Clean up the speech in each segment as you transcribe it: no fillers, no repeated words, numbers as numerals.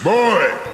Boy!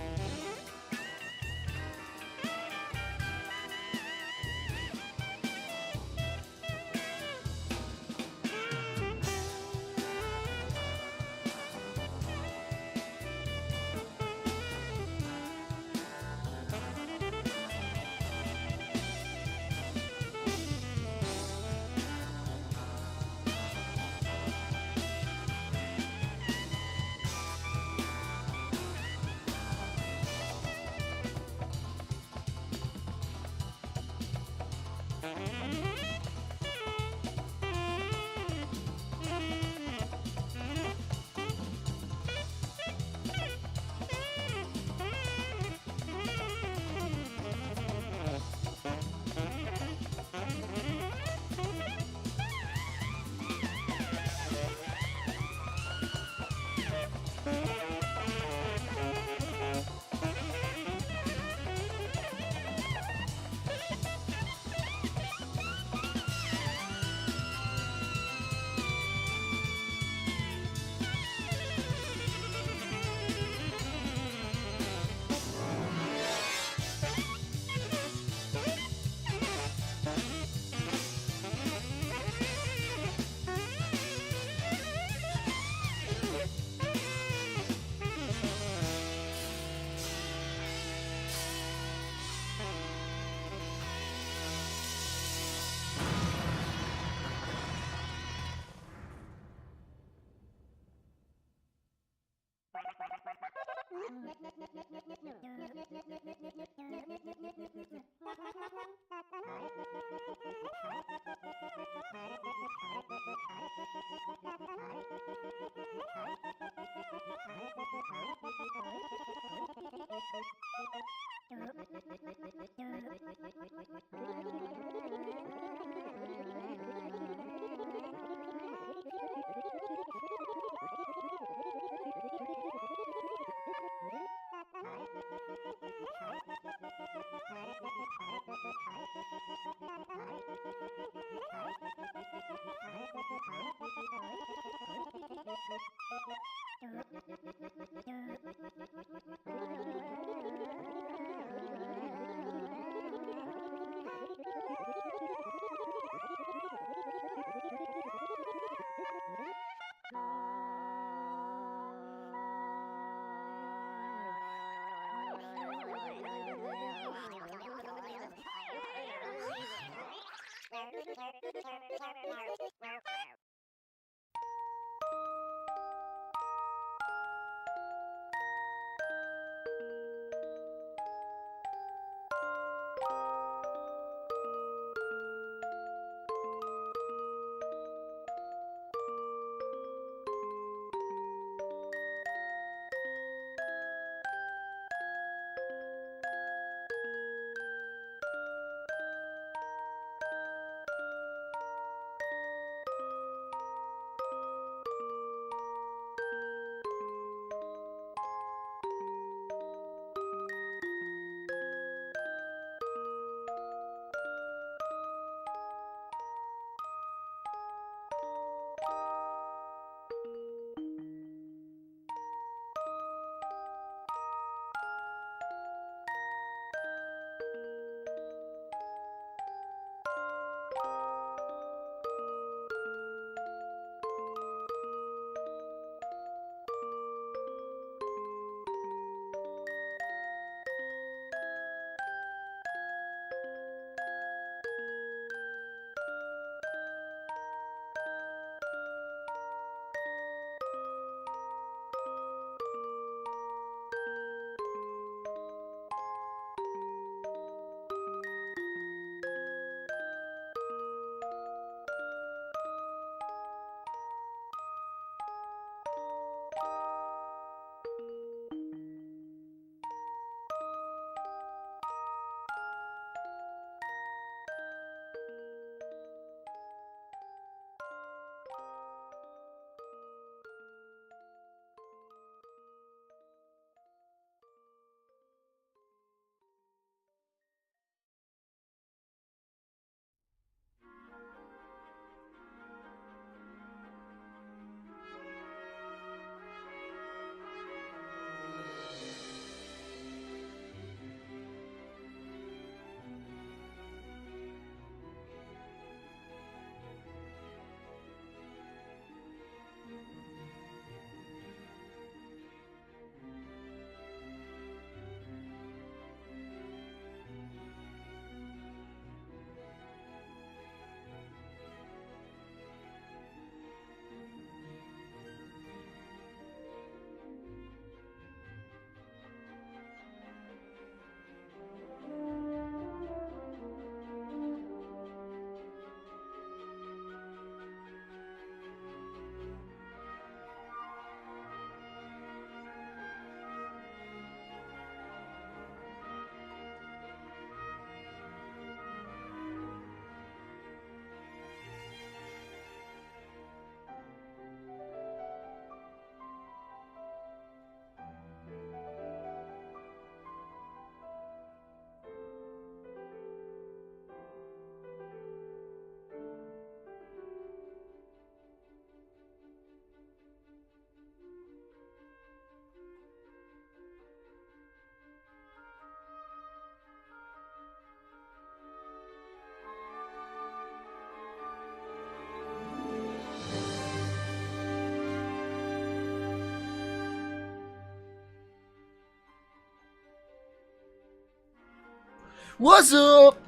What's up?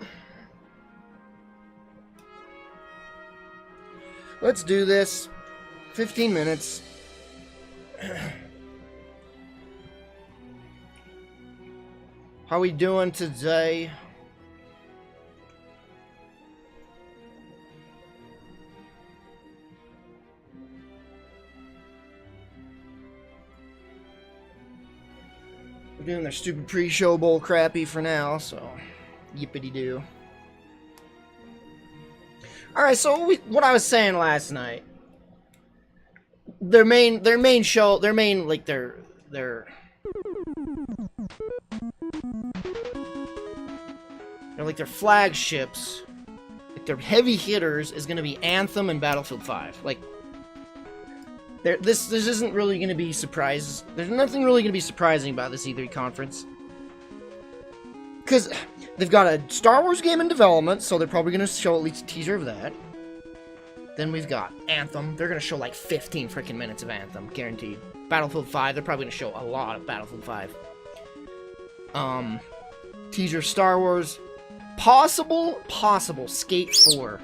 Let's do this. 15 minutes. How we doing today? We're doing their stupid pre-show bull crappy for now, so yippity-doo. Alright, so what I was saying last night. Their main flagships, like their heavy hitters is gonna be Anthem and Battlefield 5. Like, this isn't really gonna be surprises. There's nothing really gonna be surprising about this E3 conference. Because they've got a Star Wars game in development, so they're probably gonna show at least a teaser of that. Then we've got Anthem. They're gonna show like 15 freaking minutes of Anthem, guaranteed. Battlefield 5, they're probably gonna show a lot of Battlefield 5. Teaser Star Wars. Possible Skate 4.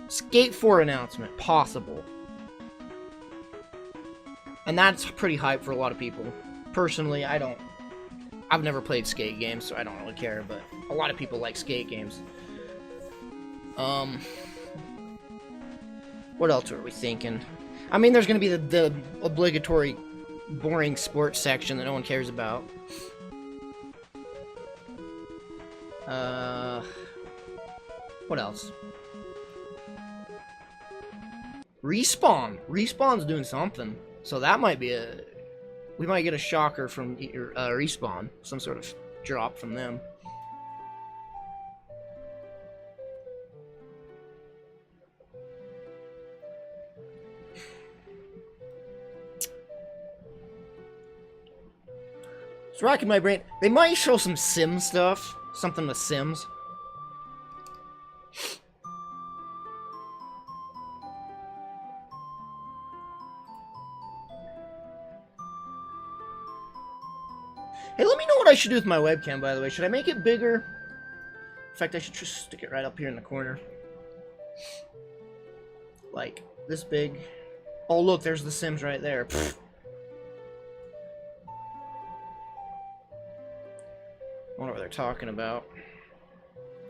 Skate 4 announcement. Possible. And that's pretty hype for a lot of people. Personally, I've never played Skate games, so I don't really care, but a lot of people like Skate games. What else are we thinking? I mean, there's gonna be the obligatory boring sports section that no one cares about. What else? Respawn. Respawn's doing something. So that might be we might get a shocker from Respawn. Some sort of drop from them. It's racking my brain. They might show some Sim stuff. Something with Sims. Hey, let me know what I should do with my webcam, by the way. Should I make it bigger? In fact, I should just stick it right up here in the corner. Like, this big. Oh, look, there's the Sims right there. Pfft. I wonder what they're talking about.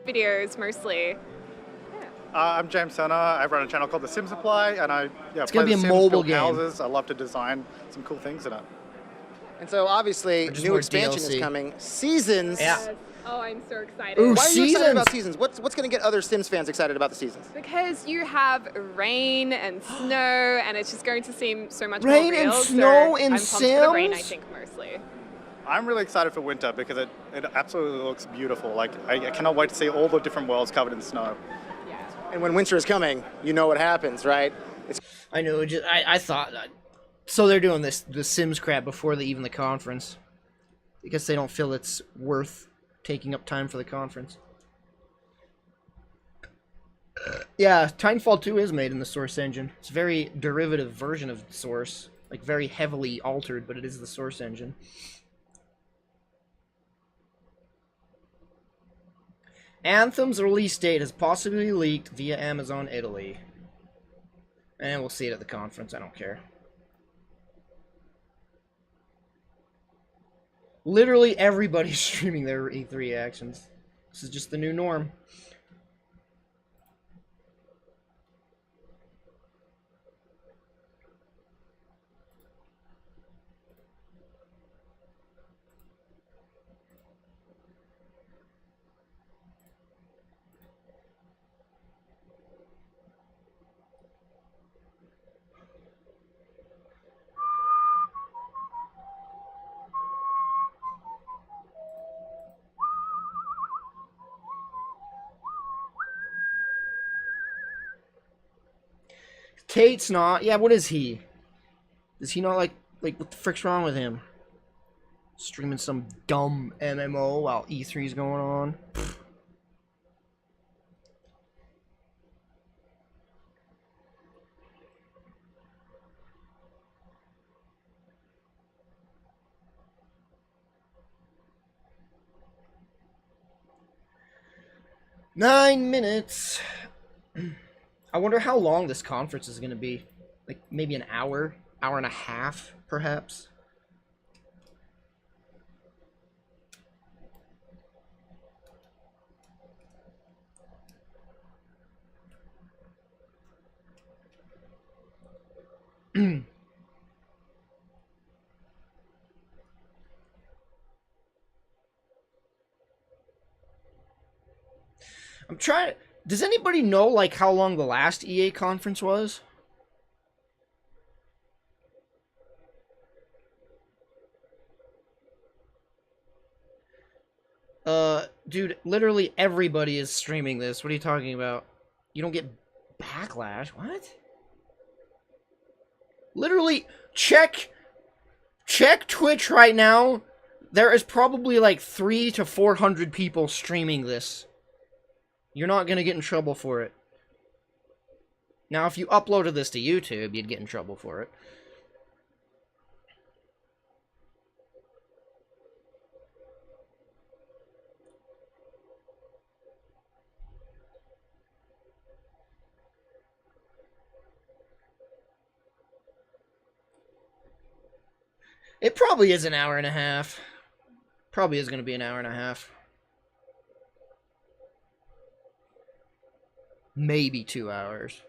Videos, mostly. I'm James Turner. I run a channel called The Sim Supply, and It's gonna be a mobile game. Houses. I love to design some cool things in it. And so obviously, new expansion DLC. is coming. Seasons. Yeah. Yes. Oh, I'm so excited. Ooh, Why are you excited Seasons. about Seasons? What's going to get other Sims fans excited about the Seasons? Because you have rain and snow, and it's just going to seem so much Rain more and real. snow so in I'm pumped for the rain, I Sims? think, mostly. I'm really excited for winter because it absolutely looks beautiful. Like, I cannot wait to see all the different worlds covered in snow. Yeah. And when winter is coming, you know what happens, right? I know. I thought. So they're doing the Sims crap before even the conference, because they don't feel it's worth taking up time for the conference. Yeah, Titanfall 2 is made in the Source engine. It's a very derivative version of Source, like very heavily altered, but it is the Source engine. Anthem's release date has possibly leaked via Amazon Italy. And we'll see it at the conference, I don't care. Literally everybody's streaming their E3 actions. This is just the new norm. Tate's not. Yeah, what is he? Is he not like what the frick's wrong with him? Streaming some dumb MMO while E3's going on? Pfft. 9 minutes. I wonder how long this conference is going to be. Like, maybe an hour, hour and a half, perhaps. I'm trying. Does anybody know like how long the last EA conference was? Dude, literally everybody is streaming this. What are you talking about? You don't get backlash? What? Literally, check Twitch right now. There is probably like 300 to 400 people streaming this. You're not gonna get in trouble for it. Now, if you uploaded this to YouTube, you'd get in trouble for it. It probably is an hour and a half. Probably is going to be an hour and a half. Maybe 2 hours.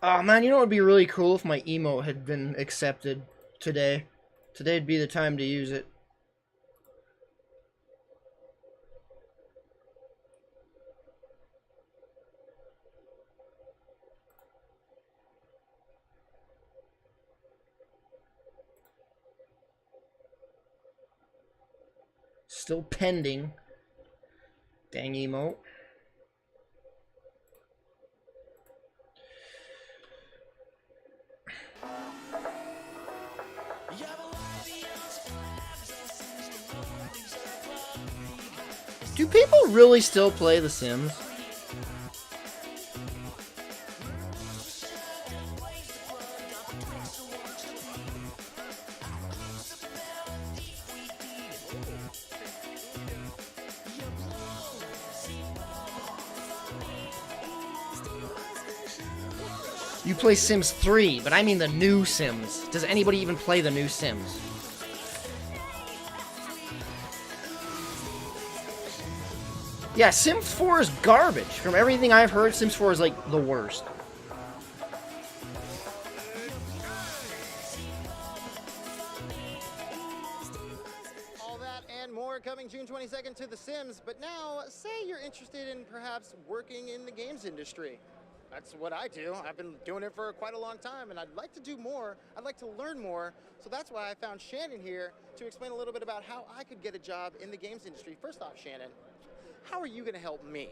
Oh man, you know what would be really cool if my emote had been accepted today. Today'd be the time to use it. Still pending. Dang emote. Do people really still play The Sims? You play Sims 3, but I mean the new Sims. Does anybody even play the new Sims? Yeah, Sims 4 is garbage. From everything I've heard, Sims 4 is like the worst. All that and more coming June 22nd to The Sims. But now, say you're interested in perhaps working in the games industry. That's what I do. I've been doing it for quite a long time, and I'd like to do more. I'd like to learn more. So that's why I found Shannon here to explain a little bit about how I could get a job in the games industry. First off, Shannon, how are you going to help me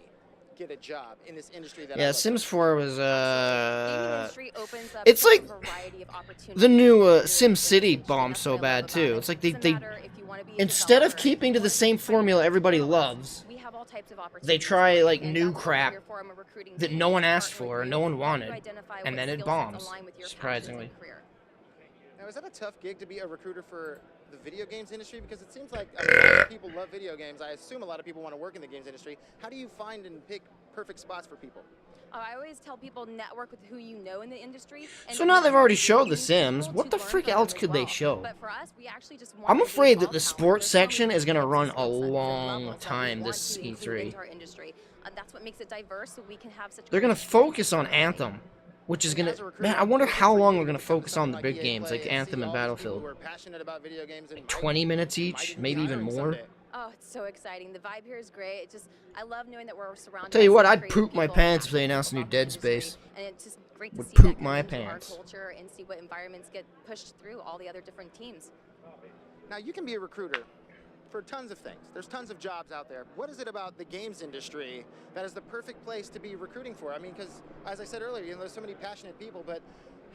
get a job in this industry that I love? Sims 4 was Opens up it's like a variety of opportunities. the new Sim City bombed so bad too. It's like they instead of keeping to the same formula everybody loves, they try like new crap that no one asked for, no one wanted, and then it bombs, surprisingly. Now, is that a tough gig to be a recruiter for the video games industry? Because it seems like a lot of people love video games. I assume a lot of people want to work in the games industry. How do you find and pick perfect spots for people? I always tell people network with who you know in the industry. So now they've already showed The Sims. What the frick else could they show? But for us, we actually just I'm afraid that the sports section is going to run a long time this E3. That's what makes it diverse, so we can have such. They're going to focus on Anthem, which is going to... Man, I wonder how long we're going to focus on the big games like Anthem and Battlefield. Like 20 minutes each, maybe even more. Oh, it's so exciting. The vibe here is great. It just, I love knowing that we're surrounded. Tell you by what, such I'd great poop my people, pants if they passionate announced a new about Dead the industry, Space. And it's just great to Would see poop that my come into pants. our culture and see what environments get pushed through all the other different teams. Now, you can be a recruiter for tons of things. There's tons of jobs out there. What is it about the games industry that is the perfect place to be recruiting for? I mean, because as I said earlier, there's so many passionate people, but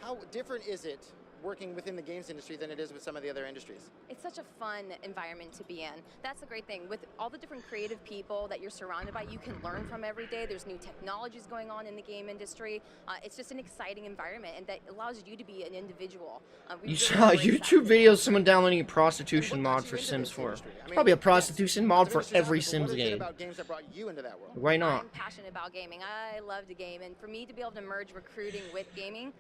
how different is it working within the games industry than it is with some of the other industries? It's such a fun environment to be in. That's the great thing. With all the different creative people that you're surrounded by, you can learn from every day. There's new technologies going on in the game industry. It's just an exciting environment, and that allows you to be an individual. You saw a YouTube video of someone downloading a prostitution mod for Sims 4. Probably a prostitution mod for every Sims game. About games that brought you into that world? Why not? I'm passionate about gaming. I love to game, and for me to be able to merge recruiting with gaming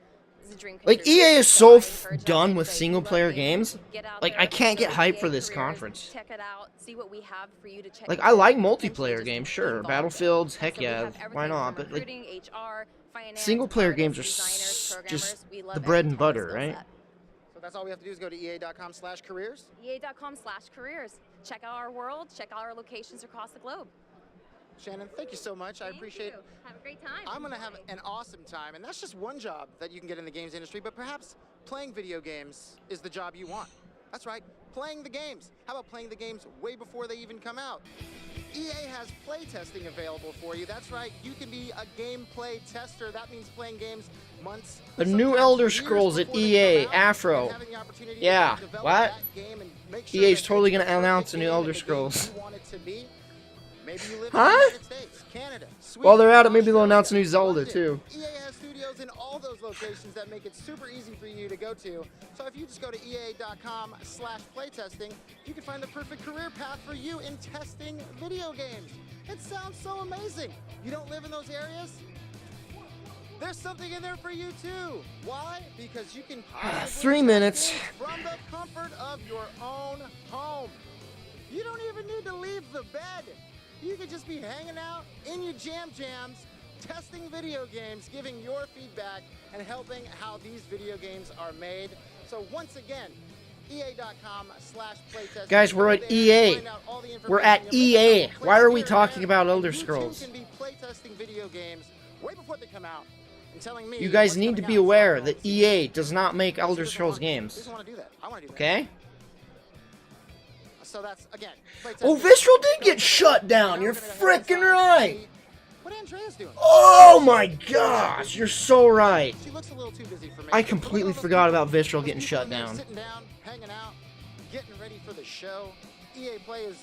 is a dream come Like, true. EA is So so I encourage done everybody with to say, single-player "You love gaming, games. get out Like, there, I can't get go to hyped EA for this careers, conference. Check it out. See what we have for you to check. Like, out. I like Potentially multiplayer just games, be sure. involved in. Battlefields, heck So we yeah, have why everything not? from But, like, recruiting, HR, finance, single-player games are artists, designers, just programmers. We love the bread and every type of butter, skill right? set. So that's all we have to do is go to ea.com/careers. EA.com/careers. Check out our world. Check out our locations across the globe. Shannon, thank you so much. I Thank appreciate you. Have a great time. I'm going to have an awesome time, and that's just one job that you can get in the games industry, but perhaps playing video games is the job you want. That's right, playing the games. How about playing the games way before they even come out? EA has play testing available for you. That's right, you can be a gameplay tester. That means playing games months. The new sometimes Elder years Scrolls at before they EA, come out, Afro. and having the opportunity to Yeah, develop what? that game and make sure EA's that totally it's gonna the announce perfect a new game Elder and the game Scrolls. you want it to be. Maybe you live Huh? in the United States, Canada, Sweden, While they're at it, maybe they'll Australia, announce a new Zelda, London. too. EA has studios in all those locations that make it super easy for you to go to. So if you just go to ea.com/playtesting, you can find the perfect career path for you in testing video games. It sounds so amazing. You don't live in those areas? There's something in there for you too. Why? Because you can possibly 3 test minutes. games from the comfort of your own home. You don't even need to leave the bed. You could just be hanging out in your jams, testing video games, giving your feedback, and helping how these video games are made. So once again, ea.com/playtesting. Guys, we're at EA. We're at EA. Why are we talking about Elder Scrolls? You too can be playtesting video games way before they come out and telling me You guys what's need to coming be out. aware So, that EA does not make Elder doesn't Scrolls want- games. doesn't want to do that. I want to do that. Okay? So that's again. Oh, Visceral did get shut down. You're freaking right. What Andrea's doing? Oh my gosh, you're so right. She looks a little too busy for me. I completely Look at all those forgot people. about Visceral Those getting people shut in there down. Sitting down, hanging out, getting ready for the show. EA Play is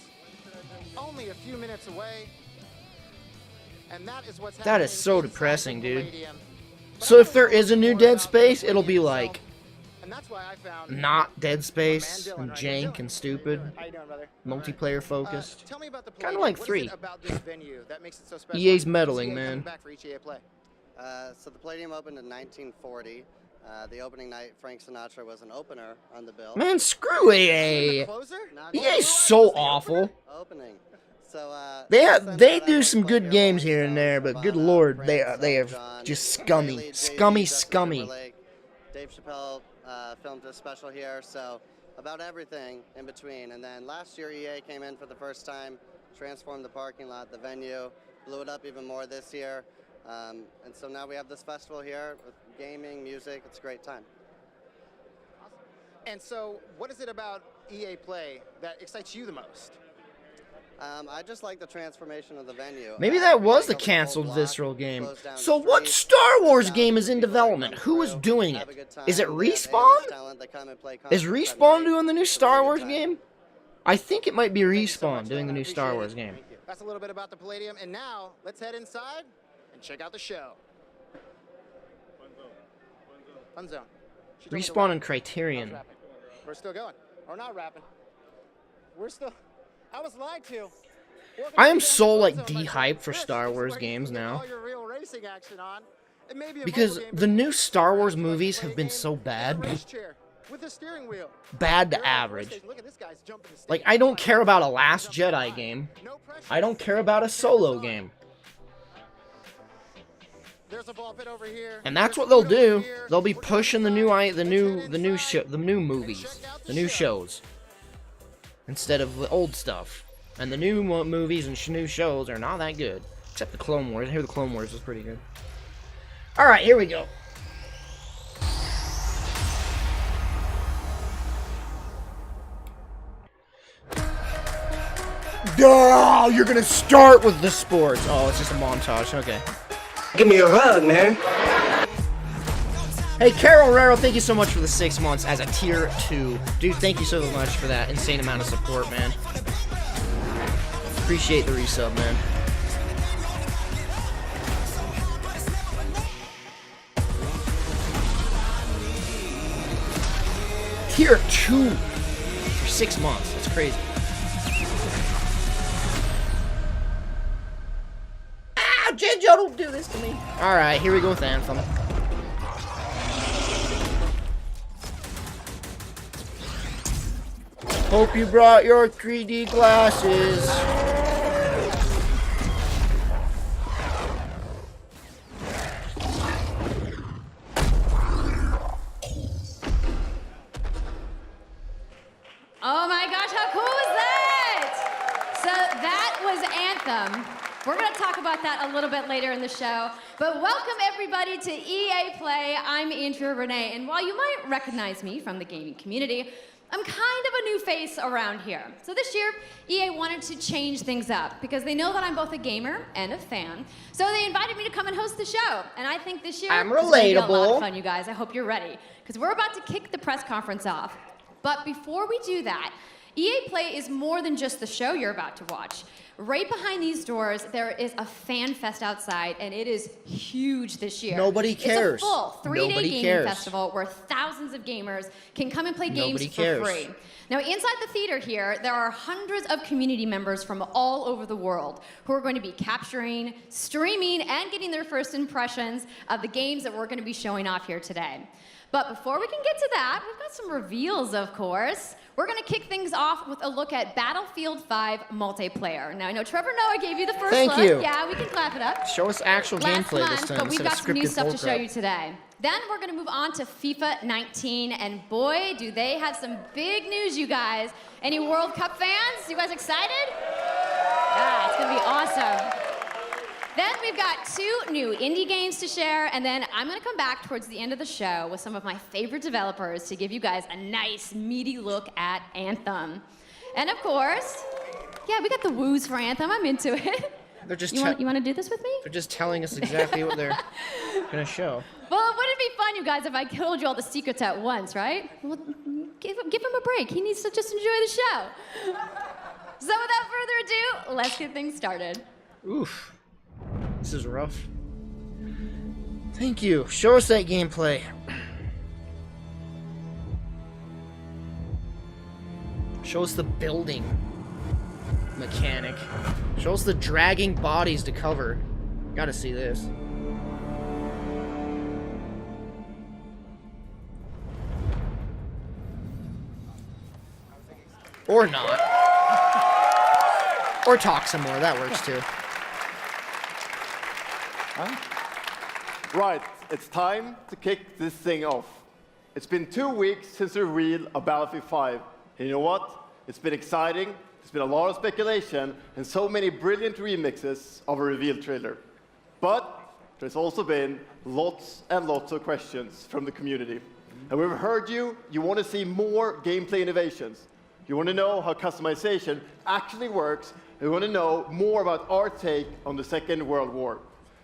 only a few minutes away, and that is what's That is happening so inside depressing, the dude. Palladium. But So I'm if gonna there tell is a you new more Dead about Space, the it'll be Palladium like itself, and that's why I found not Dead Space Dylan and right here. jank Dylan, and stupid, how you doing, brother? multiplayer focused. Tell me about the Kinda Palladium. like What is 3. it about this venue that makes it so special? EA's When's meddling, EA coming man. back for each EA Play? So the Palladium opened in 1940. The opening night, Frank Sinatra was an opener on the bill. Man, screw EA. Closer? Not EA's so awful. opening. So They do some good games here and there, but good lord, they have just scummy, scummy. Dave Chappelle filmed a special here, so about everything in between. And then last year, EA came in for the first time, transformed the parking lot, the venue, blew it up even more this year. And so now we have this festival here with gaming, music. It's a great time. And so, what is it about EA Play that excites you the most? I just like the transformation of the venue. Maybe that was the Take over the whole canceled block, Visceral game. close down So the what street, Star Wars thousands game of is in people that development? come Who is through, doing have it? a good time. Is it We have Respawn? A-list talent that come and play Is concerts at Respawn night. doing the new It's a Star really Wars good time. game? I think it might be Thank you so Respawn much, doing the Dylan. I new Star appreciate Wars it. game. That's a little bit about the Palladium, and now let's head inside and check out the show. Fun zone. She told me to Respawn rap. and Criterion. I was rapping. We're still going. We're not rapping. We're still. I was lied to. Welcome I to am the so Fun like Zone, my de-hyped for friend. Star This is Wars where you games can get now. all your real racing action on. It may be a Because mobile game, the but new Star Wars it's like movies play have a been game so in a bad. race chair with a steering wheel. Bad You're to on average. PlayStation. Look at this guy's jumping the stage. Like, I don't He's care like, about a Last jumping Jedi high. game. No pressure. I don't care about a solo game. There's a ball pit over here. And that's There's what they'll food over do. here. They'll be We're going pushing the inside. the new Let's movies, check out the new shows, instead of the old stuff. And the new movies and new shows are not that good, except the Clone Wars. I hear the Clone Wars was pretty good. All right, here we go. Oh, you're gonna start with the sports. Oh, it's just a montage. Okay. Give me a hug, man. Hey, Carol Rero, thank you so much for the 6 months as a tier 2. Dude, thank you so much for that insane amount of support, man. Appreciate the resub, man. Tier 2 for 6 months. That's crazy. Ah, Jinjo, don't do this to me. Alright, here we go with Anthem. Hope you brought your 3D glasses. Oh my gosh, how cool was that? So that was Anthem. We're going to talk about that a little bit later in the show. But welcome everybody to EA Play. I'm Andrea Renee, and while you might recognize me from the gaming community, I'm kind of a new face around here. So this year, EA wanted to change things up because they know that I'm both a gamer and a fan. So they invited me to come and host the show. And I think this year I'm is going to be a lot relatable. of fun, you guys. I hope you're ready because we're about to kick the press conference off. But before we do that, EA Play is more than just the show you're about to watch. Right behind these doors, there is a fan fest outside, and it is huge this year. Nobody cares. It's a full 3-day Nobody gaming cares. festival where thousands of gamers can come and play games Nobody for cares. free. Now, inside the theater here, there are hundreds of community members from all over the world who are going to be capturing, streaming, and getting their first impressions of the games that we're going to be showing off here today. But before we can get to that, we've got some reveals, of course. We're going to kick things off with a look at Battlefield 5 multiplayer. Now, I know Trevor Noah gave you the first Thank look. you. Yeah, we can clap it up. Show us actual Last gameplay month, this time but we've instead got of some new scripted stuff to show bullcrap. you today. Then we're going to move on to FIFA 19, and boy, do they have some big news, you guys. Any World Cup fans? You guys excited? Yeah, it's going to be awesome. Then we've got 2 new indie games to share, and then I'm going to come back towards the end of the show with some of my favorite developers to give you guys a nice, meaty look at Anthem. And of course, yeah, we got the woos for Anthem. I'm into it. They're just You want to do this with me? they're just telling us exactly what they're gonna show. Well, wouldn't it be fun, you guys, if I told you all the secrets at once, right? Well, give him a break. He needs to just enjoy the show. So without further ado, let's get things started. Oof. This is rough. Thank you. Show us that gameplay. Show us the building mechanic. Show us the dragging bodies to cover. Gotta see this. Or not. Or talk some more. That works too. Right, it's time to kick this thing off. It's been 2 weeks since the reveal of Battlefield 5. And you know what? It's been exciting, there's been a lot of speculation, and so many brilliant remixes of a reveal trailer. But there's also been lots and lots of questions from the community. And we've heard you want to see more gameplay innovations. You want to know how customization actually works, and you want to know more about our take on the Second World War.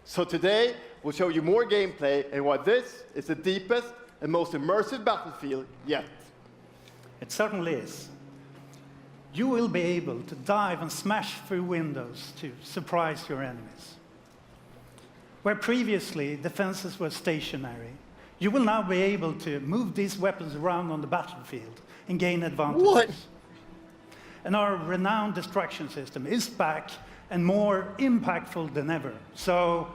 So today, we'll show you more gameplay and why this is the deepest and most immersive Battlefield yet. It certainly is. You will be able to dive and smash through windows to surprise your enemies. Where previously defenses were stationary, you will now be able to move these weapons around on the battlefield and gain advantages. What? And our renowned destruction system is back and more impactful than ever. So,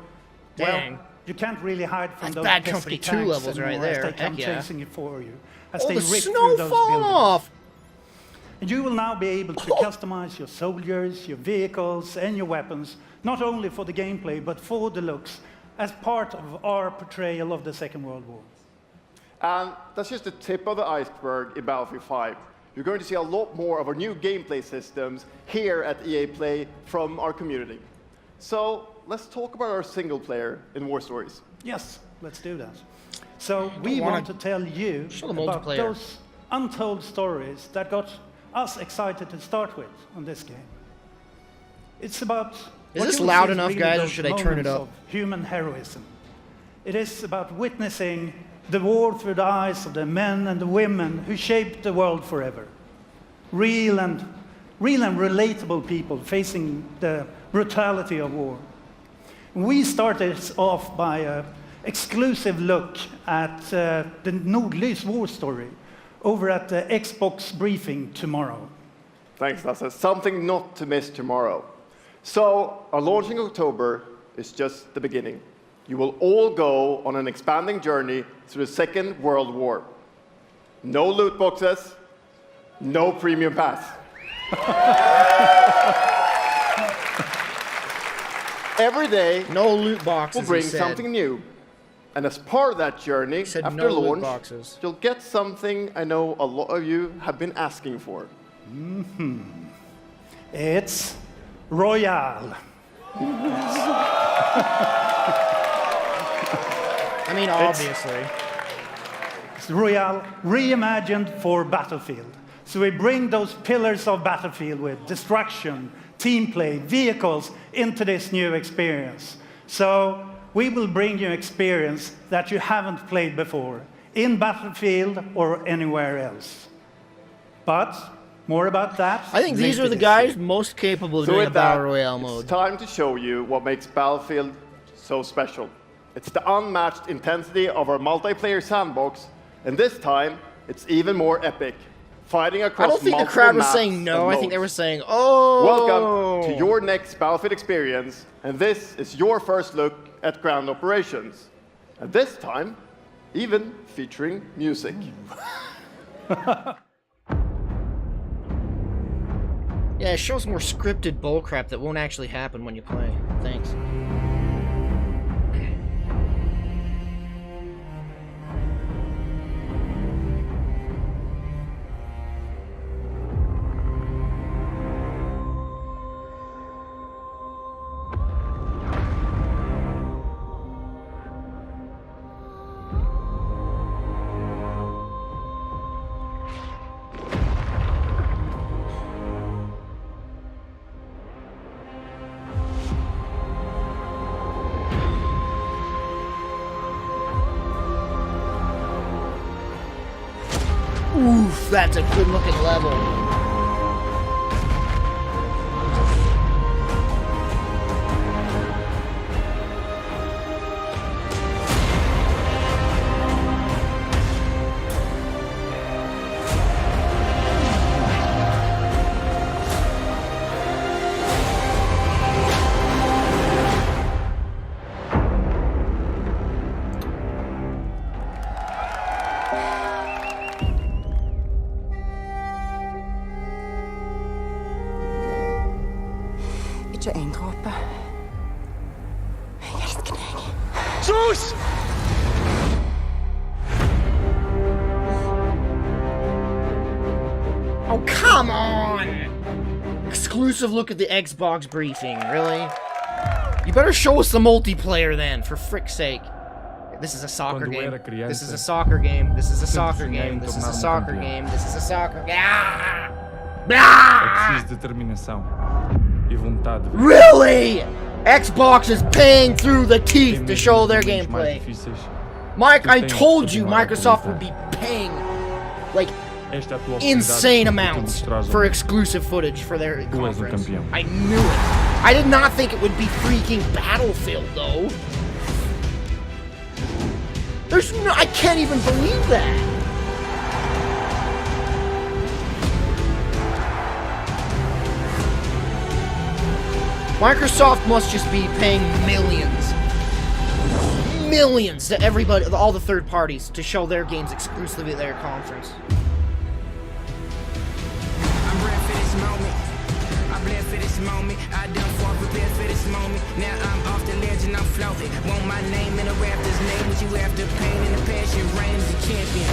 Dang. well, you can't really hide from That's those Bad pesky Company 2 tanks levels right anymore as there. they come Heck yeah. chasing you for you, as Oh, they the rip snow through those fall buildings. off! And you will now be able to customize your soldiers, your vehicles, and your weapons, not only for the gameplay, but for the looks, as part of our portrayal of the Second World War. And that's just the tip of the iceberg in Battlefield 5. You're going to see a lot more of our new gameplay systems here at EA Play from our community. So let's talk about our single player in War Stories. Yes, let's do that. So we wanna want to tell you show the about multiplayer. those untold stories that got us excited to start with on this game. It's about what this you will loud see is enough, really guys, or those should I turn it moments up? of human heroism. It is about witnessing the war through the eyes of the men and the women who shaped the world forever. Real and relatable people facing the brutality of war. We started off by an exclusive look at the Nordlys war story over at the Xbox briefing tomorrow. Thanks, Lasse. Something not to miss tomorrow. So, our launch in October is just the beginning. You will all go on an expanding journey through the Second World War. No loot boxes, no premium pass. Every day, no loot boxes. Will bring something new. And as part of that journey, after no launch, loot boxes. You'll get something I know a lot of you have been asking for. It's Royale. I mean, obviously. It's Royale reimagined for Battlefield. So we bring those pillars of Battlefield with destruction, team play, vehicles into this new experience. So we will bring you experience that you haven't played before in Battlefield or anywhere else. But more about that. I think these are the guys most capable of doing a Battle Royale mode. It's time to show you what makes Battlefield so special. It's the unmatched intensity of our multiplayer sandbox, and this time, it's even more epic. Fighting across I don't think the crowd was saying no, I think they were saying, oh! Welcome to your next Battlefield experience, and this is your first look at ground operations. And this time, even featuring music. Yeah, it shows more scripted bullcrap that won't actually happen when you play. Thanks. Oof, that's a good looking level. Ikke en dråpe. Jeg elsker deg. Sus! Oh, come on! Exclusive look at the Xbox briefing, really? You better show us the multiplayer then, for frick's sake. This is a soccer game. This is a soccer game. This is a soccer game. This is a soccer game. This is a soccer game. É preciso determinação e vontade. Really? Xbox is paying through the teeth to show their gameplay. Mike, I told you Microsoft would be paying, like, insane amounts for exclusive footage for their conference. I knew it. I did not think it would be freaking Battlefield, though. There's no, I can't even believe that. Microsoft must just be paying millions to everybody, all the third parties, to show their games exclusively at their conference. I'm ready for this moment. I bled for this moment. I done fought, prepared for this moment. Now I'm off the ledge and I'm floating. Want my name in the rafters, name what you after. Pain and the passion, reign as a champion.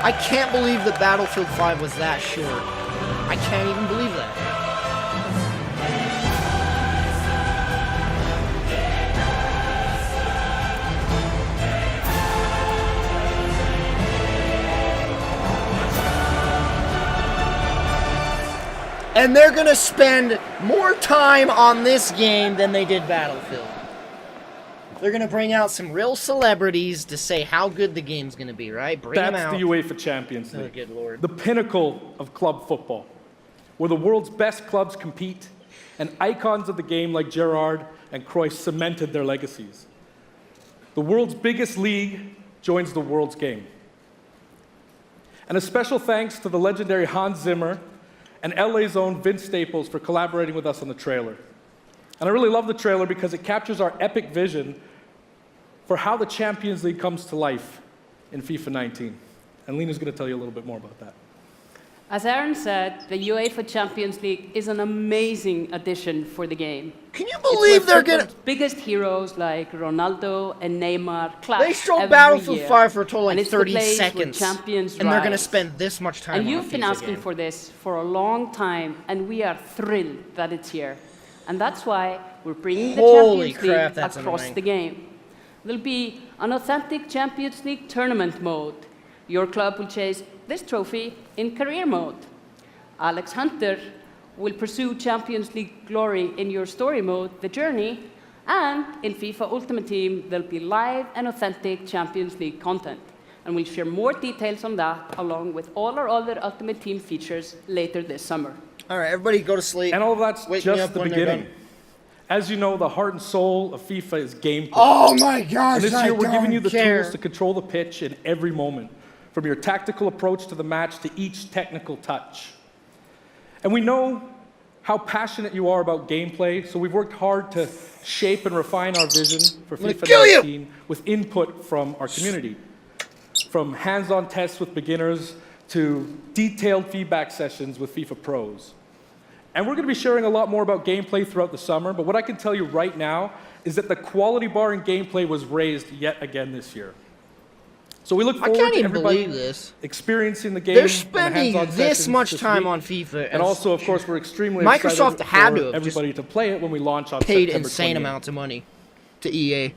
I can't believe that Battlefield 5 was that short. I can't even believe that. And they're going to spend more time on this game than they did Battlefield. They're going to bring out some real celebrities to say how good the game's going to be, right? Bring them out. That's the UEFA Champions League. Oh, good Lord. The pinnacle of club football, where the world's best clubs compete, and icons of the game like Gerrard and Cruyff cemented their legacies. The world's biggest league joins the world's game. And a special thanks to the legendary Hans Zimmer and LA's own Vince Staples for collaborating with us on the trailer. And I really love the trailer because it captures our epic vision for how the Champions League comes to life in FIFA 19. And Lena's going to tell you a little bit more about that. As Aaron said, the UEFA Champions League is an amazing addition for the game. Can you believe they're going to... biggest heroes like Ronaldo and Neymar clash They show every Battlefield year. 5 for a total And like it's the 30 place where seconds. champions And they're going to rise. spend this much time And on you've a been FIFA asking game. for this for a long time, and we are thrilled that it's here. And that's why we're bringing the Holy Champions crap, League that's across annoying. the game. There'll be an authentic Champions League tournament mode. Your club will chase this trophy in career mode. Alex Hunter will pursue Champions League glory in your story mode, The Journey, and in FIFA Ultimate Team, there'll be live and authentic Champions League content. And we'll share more details on that, along with all our other Ultimate Team features later this summer. All right, everybody go to sleep. And all of that's Wake me just up the when they're beginning. done. As you know, the heart and soul of FIFA is gameplay. Oh my gosh, And this I year, we're giving don't you the care. tools to control the pitch in every moment, from your tactical approach to the match to each technical touch. And we know how passionate you are about gameplay, so we've worked hard to shape and refine our vision for FIFA 19 with input from our community. From hands-on tests with beginners to detailed feedback sessions with FIFA pros. And we're going to be sharing a lot more about gameplay throughout the summer, but what I can tell you right now is that the quality bar in gameplay was raised yet again this year. So we look forward can't to even everybody believe this. experiencing the game. They're and spending hands-on this sessions much this time week. on FIFA. And also, of course, we're extremely Microsoft excited had for to have everybody to play it when we launch on paid September insane 28th. amounts of money to EA.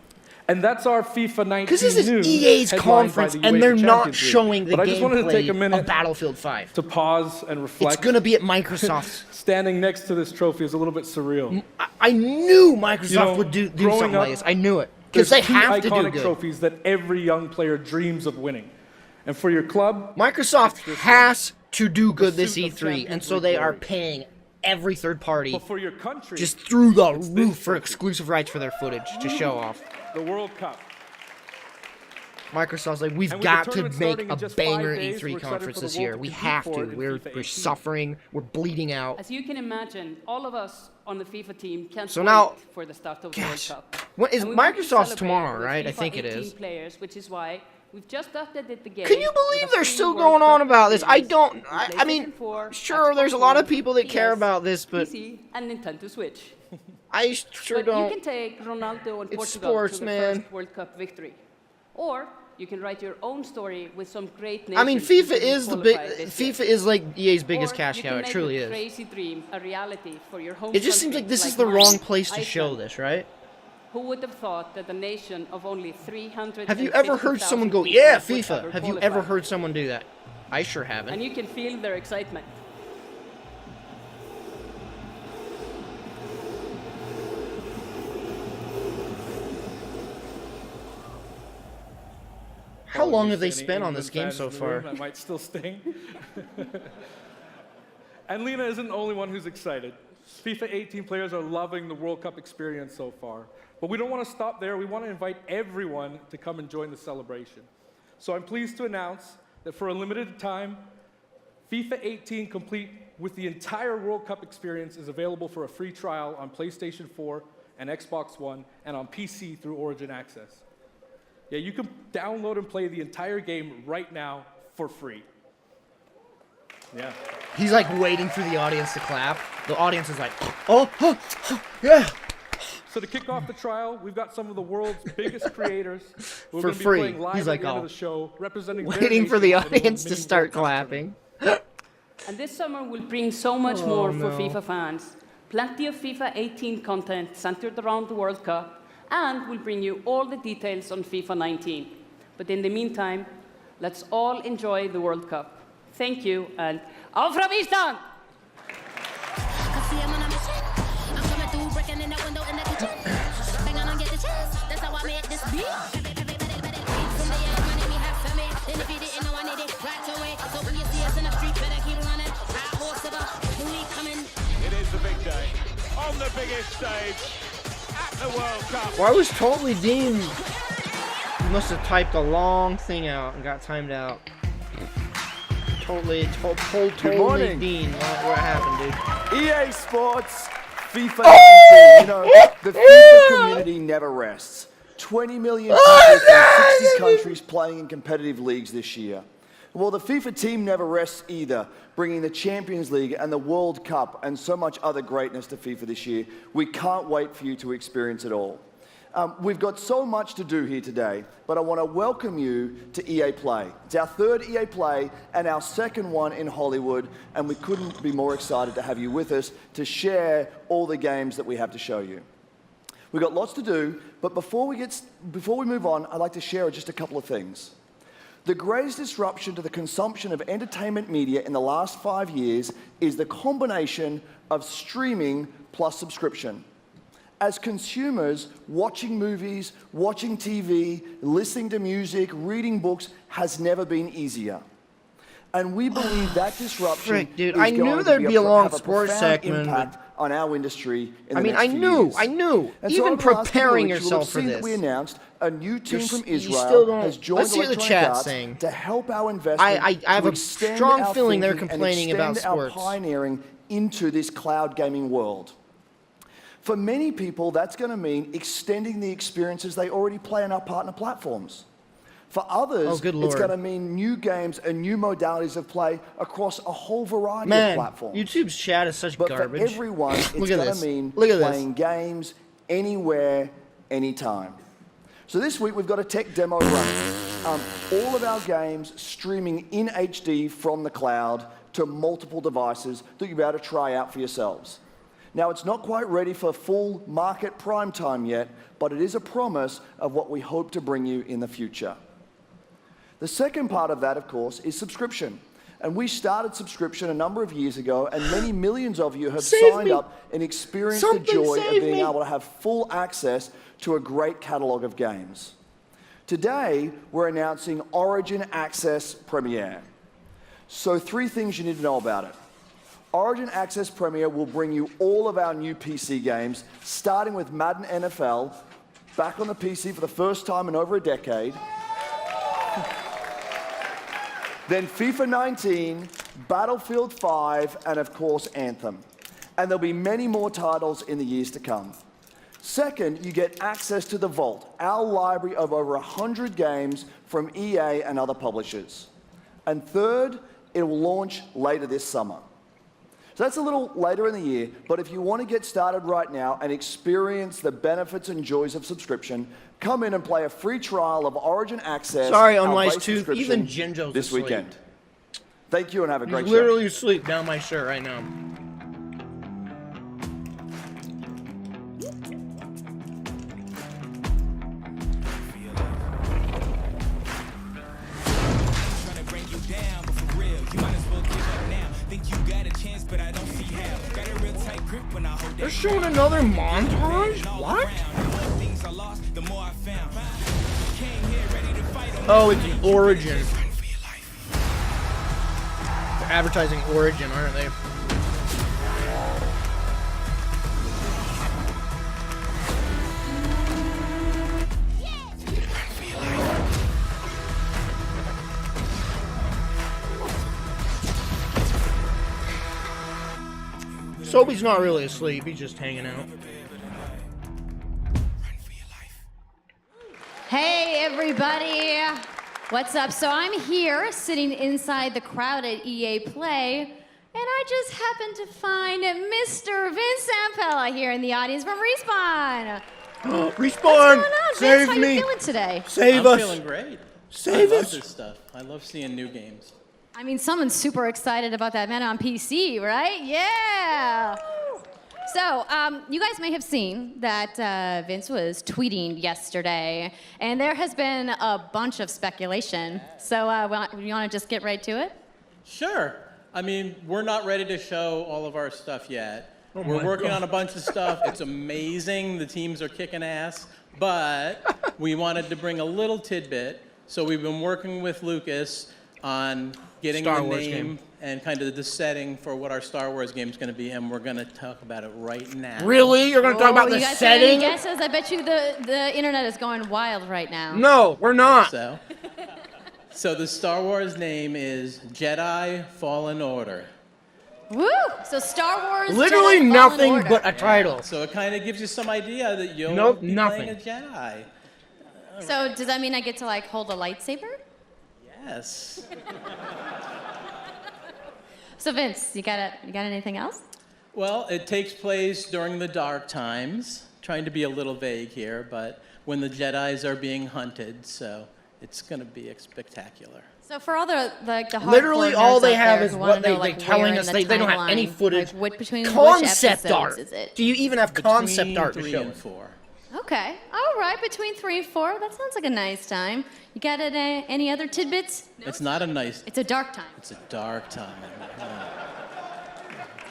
And that's our FIFA 19 Because this is news, EA's headlined by conference, the and UEFA they're not Champions League. showing the But I just wanted to take a gameplay minute of Battlefield 5. to pause and reflect. It's going to be at Microsoft's. Standing next to this trophy is a little bit surreal. I knew Microsoft You know, would do growing something like up, this. I knew it. Because There's they two have to do iconic good. trophies that every young player dreams of winning. And for your club, Microsoft has to do good this pursuit of E3, and Champions so League they are glory. paying every third party but for your country, just through the it's this roof for trophy. exclusive rights for their footage to show off. the World Cup. Microsoft's like, we've And with the got to tournament make starting a in just 5 banger days, we're E3 excited conference for the this world year. to We compete have for to. it in We're FIFA 18. suffering. We're bleeding out. As you can imagine, all of us on the FIFA team can't So wait now- for the start of the World Cup. When, is And we want to Microsoft's celebrate tomorrow, with right? I FIFA think it 18 is. Players, which is why we've just updated the game. Can you with believe a they're full still World going on Cup about this? I experience don't. on I mean, PlayStation 4, sure, Xbox there's a lot of One, people that care PS, about this, but PC, and Nintendo Switch. I sure But don't. you can take Ronaldo and It's Portugal sports, to the man. first World Cup victory, or you can write your own story with some great nations. I mean, who FIFA didn't is the big. qualify this year. FIFA is like EA's biggest Or cash you cow. can It make truly your is. crazy dream a reality for your home It just seems country, like this is like the mine, wrong place to show Iceland. this, right? Who would have thought that a nation of only 300? Have you ever heard someone go, "Yeah, FIFA"? Have you ever heard someone do that? I sure haven't. And you can feel their excitement. How long have they Any spent on England this game fans so in the far? room, that might still sting. And Lena isn't the only one who's excited. FIFA 18 players are loving the World Cup experience so far. But we don't want to stop there. We want to invite everyone to come and join the celebration. So I'm pleased to announce that for a limited time, FIFA 18 complete with the entire World Cup experience is available for a free trial on PlayStation 4 and Xbox One and on PC through Origin Access. Yeah, you can download and play the entire game right now for free. Yeah. He's like waiting for the audience to clap. The audience is like, oh, yeah. So to kick off the trial, we've got some of the world's biggest creators who are For going to be free. playing live He's at like, the end oh. of the show, representing their Waiting for the nations in a audience to mini start World Cup clapping. And this summer will bring so much Oh, more no. for FIFA fans. Plenty of FIFA 18 content centered around the World Cup, and we'll bring you all the details on FIFA 19. But in the meantime, let's all enjoy the World Cup. Thank you, and auf Island! see I'm on a mission. I'm coming through, breaking in that window in the kitchen. Bang on, get the chance. That's how I made this beat. From the air, money we have for me. And if you didn't know, I need it right away. So when you see us in the street, better keep running. High horse of us, we coming. It is the big day on the biggest stage at the World Cup. Well, I was totally Dean. He must have typed a long thing out and got timed out. Totally morning. Dean. What happened, dude? EA Sports, FIFA 19. You know, the FIFA community never rests. 20 million people from 60 countries playing in competitive leagues this year. Well, the FIFA team never rests either, bringing the Champions League and the World Cup and so much other greatness to FIFA this year. We can't wait for you to experience it all. We've got so much to do here today, but I want to welcome you to EA Play. It's our third EA Play and our second one in Hollywood, and we couldn't be more excited to have you with us to share all the games that we have to show you. We've got lots to do, but before we move on, I'd like to share just a couple of things. The greatest disruption to the consumption of entertainment media in the last 5 years is the combination of streaming plus subscription. As consumers, watching movies, watching TV, listening to music, reading books has never been easier. And we believe that disruption Frick, dude, is I going knew to there'd be a long have a sports profound segment. impact on our industry in I the mean, next I few knew. years. And so Even over the last couple of preparing weeks, yourself you'll for have seen this, that we announced a new team from you still Israel don't- has joined let's hear the Electronic chat Arts saying. to help our investment. I have to a extend strong our feeling they're thinking and complaining about extend our sports. pioneering into this cloud gaming world. For many people, that's going to mean extending the experiences they already play on our partner platforms. For others, Oh, good it's Lord. going to mean new games and new modalities of play across a whole variety of Man, platforms. YouTube's chat is such But garbage. for everyone, it's Look at going this. to mean Look at this. playing games anywhere, anytime. So this week, we've got a tech demo running. All of our games streaming in HD from the cloud to multiple devices that you'll be able to try out for yourselves. Now, it's not quite ready for full market prime time yet, but it is a promise of what we hope to bring you in the future. The second part of that, of course, is subscription. And we started subscription a number of years ago, and many millions of you have signed up and experienced the joy of being able to have full access to a great catalog of games. Today, we're announcing Origin Access Premiere. So 3 things you need to know about it. Origin Access Premiere will bring you all of our new PC games, starting with Madden NFL, back on the PC for the first time in over a decade. Then FIFA 19, Battlefield 5, and of course Anthem. And there'll be many more titles in the years to come. Second, you get access to the Vault, our library of over 100 games from EA and other publishers. And third, it will launch later this summer. So that's a little later in the year, but if you want to get started right now and experience the benefits and joys of subscription, come in and play a free trial of Origin Access. Sorry, our Unwise base Tooth, subscription, even Jinjo's this asleep. weekend. Thank you and have a great He's show. literally asleep down my shirt right now. They're showing another montage? What? Oh, it's an Origin. They're advertising Origin, aren't they? Sobe's not really asleep, he's just hanging out. Hey, everybody. What's up? So I'm here sitting inside the crowd at EA Play, and I just happened to find Mr. Vince Zampella here in the audience from Respawn. Respawn! What's going on, Save Vince? How me! you feeling today? Save I'm us! feeling great. Save I us! love this stuff. I love seeing new games. I mean, someone's super excited about that man on PC, right? Yeah. So, you guys may have seen that Vince was tweeting yesterday, and there has been a bunch of speculation. So, you want to just get right to it? Sure. I mean, we're not ready to show all of our stuff yet, We're my working God. on a bunch of stuff. It's amazing. The teams are kicking ass. But we wanted to bring a little tidbit. So we've been working with Lucas on getting Star the Wars name game. and kind of the setting for what our Star Wars game is going to be, and we're going to talk about it right now. Really? You're gonna talk about the you guys setting? Have any guesses? I bet you the internet is going wild right now. No, we're not. So the Star Wars name is Jedi Fallen Order. Woo! So Star Wars. Literally Jedi Fallen nothing Order. but a title. So it kind of gives you some idea that you'll Nope, be nothing. playing a Jedi. So does that mean I get to like hold a lightsaber? Yes. So Vince, you got anything else? Well, it takes place during the dark times. Trying to be a little vague here, but when the Jedis are being hunted, so it's going to be spectacular. So for all the Literally hardcore all nerds they out have there is who what wanna know, they're like, telling where us. in the They don't have any timeline, footage. like, between Concept which art. episodes is it? Do you even have concept art to Between show 3 and us? 4. Okay, all right, between 3 and 4. That sounds like a nice time. You got any other tidbits? It's not a nice. It's a dark time. It's a dark time.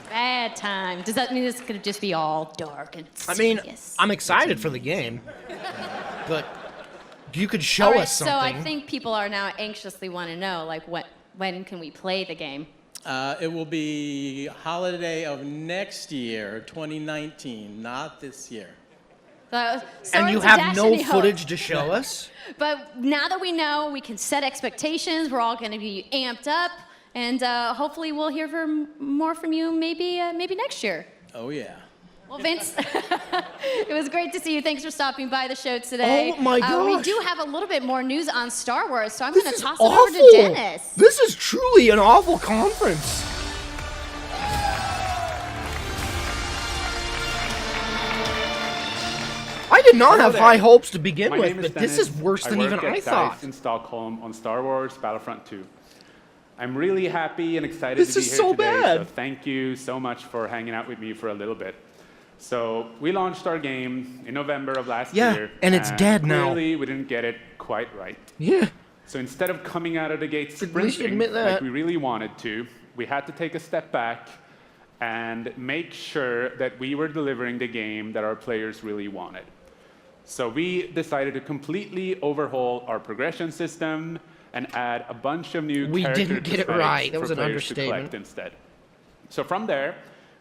Bad time. Does that mean it's gonna just be all dark and I serious? mean, I'm excited for the game, but you could show All right, us something. So I think people are now anxiously want to know, like, when can we play the game? It will be holiday of next year, 2019, not this year. And sorry you to have dash no any hope. footage to show us? But now that we know, we can set expectations. We're all going to be amped up, and hopefully we'll hear more from you maybe next year. Oh, yeah. Well, Vince, it was great to see you. Thanks for stopping by the show today. Oh, my We gosh. do have a little bit more news on Star Wars, so I'm going to This is toss it over to awful. Dennis. This is truly an awful conference. I did not have high hopes to begin My with, name is but this Dennis. is worse than work even at I DICE thought. in Stockholm on Star Wars Battlefront 2. I'm really happy and excited This to be is here so today, bad. so thank you so much for hanging out with me for a little bit. So we launched our game in November of last Yeah, year. and it's dead now. Clearly, we didn't get it quite right. Yeah. So instead of coming out of the gate At least sprinting admit that. like we really wanted to, we had to take a step back and make sure that we were delivering the game that our players really wanted. So we decided to completely overhaul our progression system and add a bunch of new We character didn't get it cosmetics right. That for was an players to understatement. collect instead. So from there,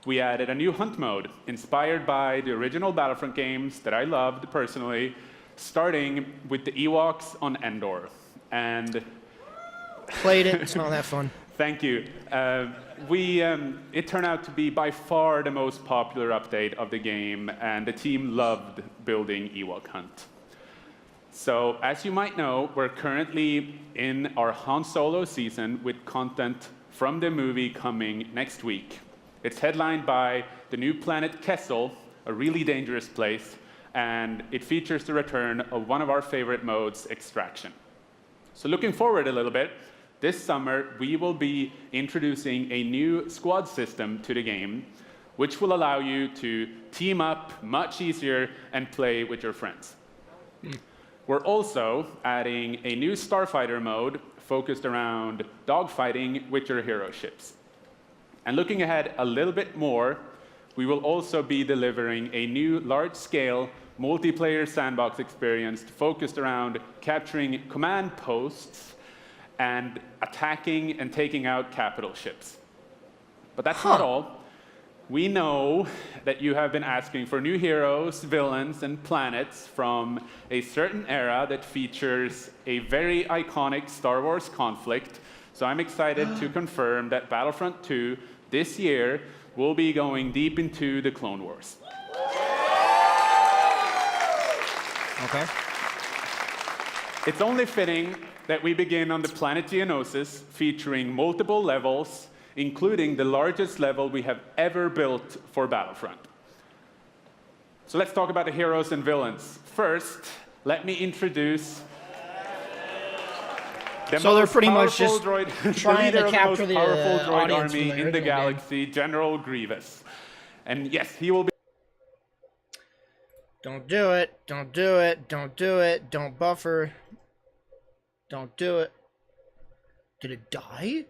we added a new hunt mode inspired by the original Battlefront games that I loved personally, starting with the Ewoks on Endor. And Played it. It's not that fun. thank you. It turned out to be by far the most popular update of the game, and the team loved building Ewok Hunt. So, as you might know, we're currently in our Han Solo season with content from the movie coming next week. It's headlined by the new planet Kessel, a really dangerous place, and it features the return of one of our favorite modes, Extraction. So looking forward a little bit, this summer we will be introducing a new squad system to the game, which will allow you to team up much easier and play with your friends. We're also adding a new starfighter mode focused around dogfighting with your hero ships. And looking ahead a little bit more, we will also be delivering a new large-scale multiplayer sandbox experience focused around capturing command posts and attacking and taking out capital ships. But that's not all. We know that you have been asking for new heroes, villains, and planets from a certain era that features a very iconic Star Wars conflict. So I'm excited to confirm that Battlefront 2 this year will be going deep into the Clone Wars. Okay. It's only fitting that we begin on the planet Geonosis, featuring multiple levels, including the largest level we have ever built for Battlefront. So let's talk about the heroes and villains. First, let me introduce the So they're most pretty much powerful just droid, the trying leader to of the capture most the powerful droid audience from army the in the original game. galaxy, General Grievous. And yes, he will be. Don't do it. Don't do it. Don't do it. Don't buffer. Don't do it. Did it die?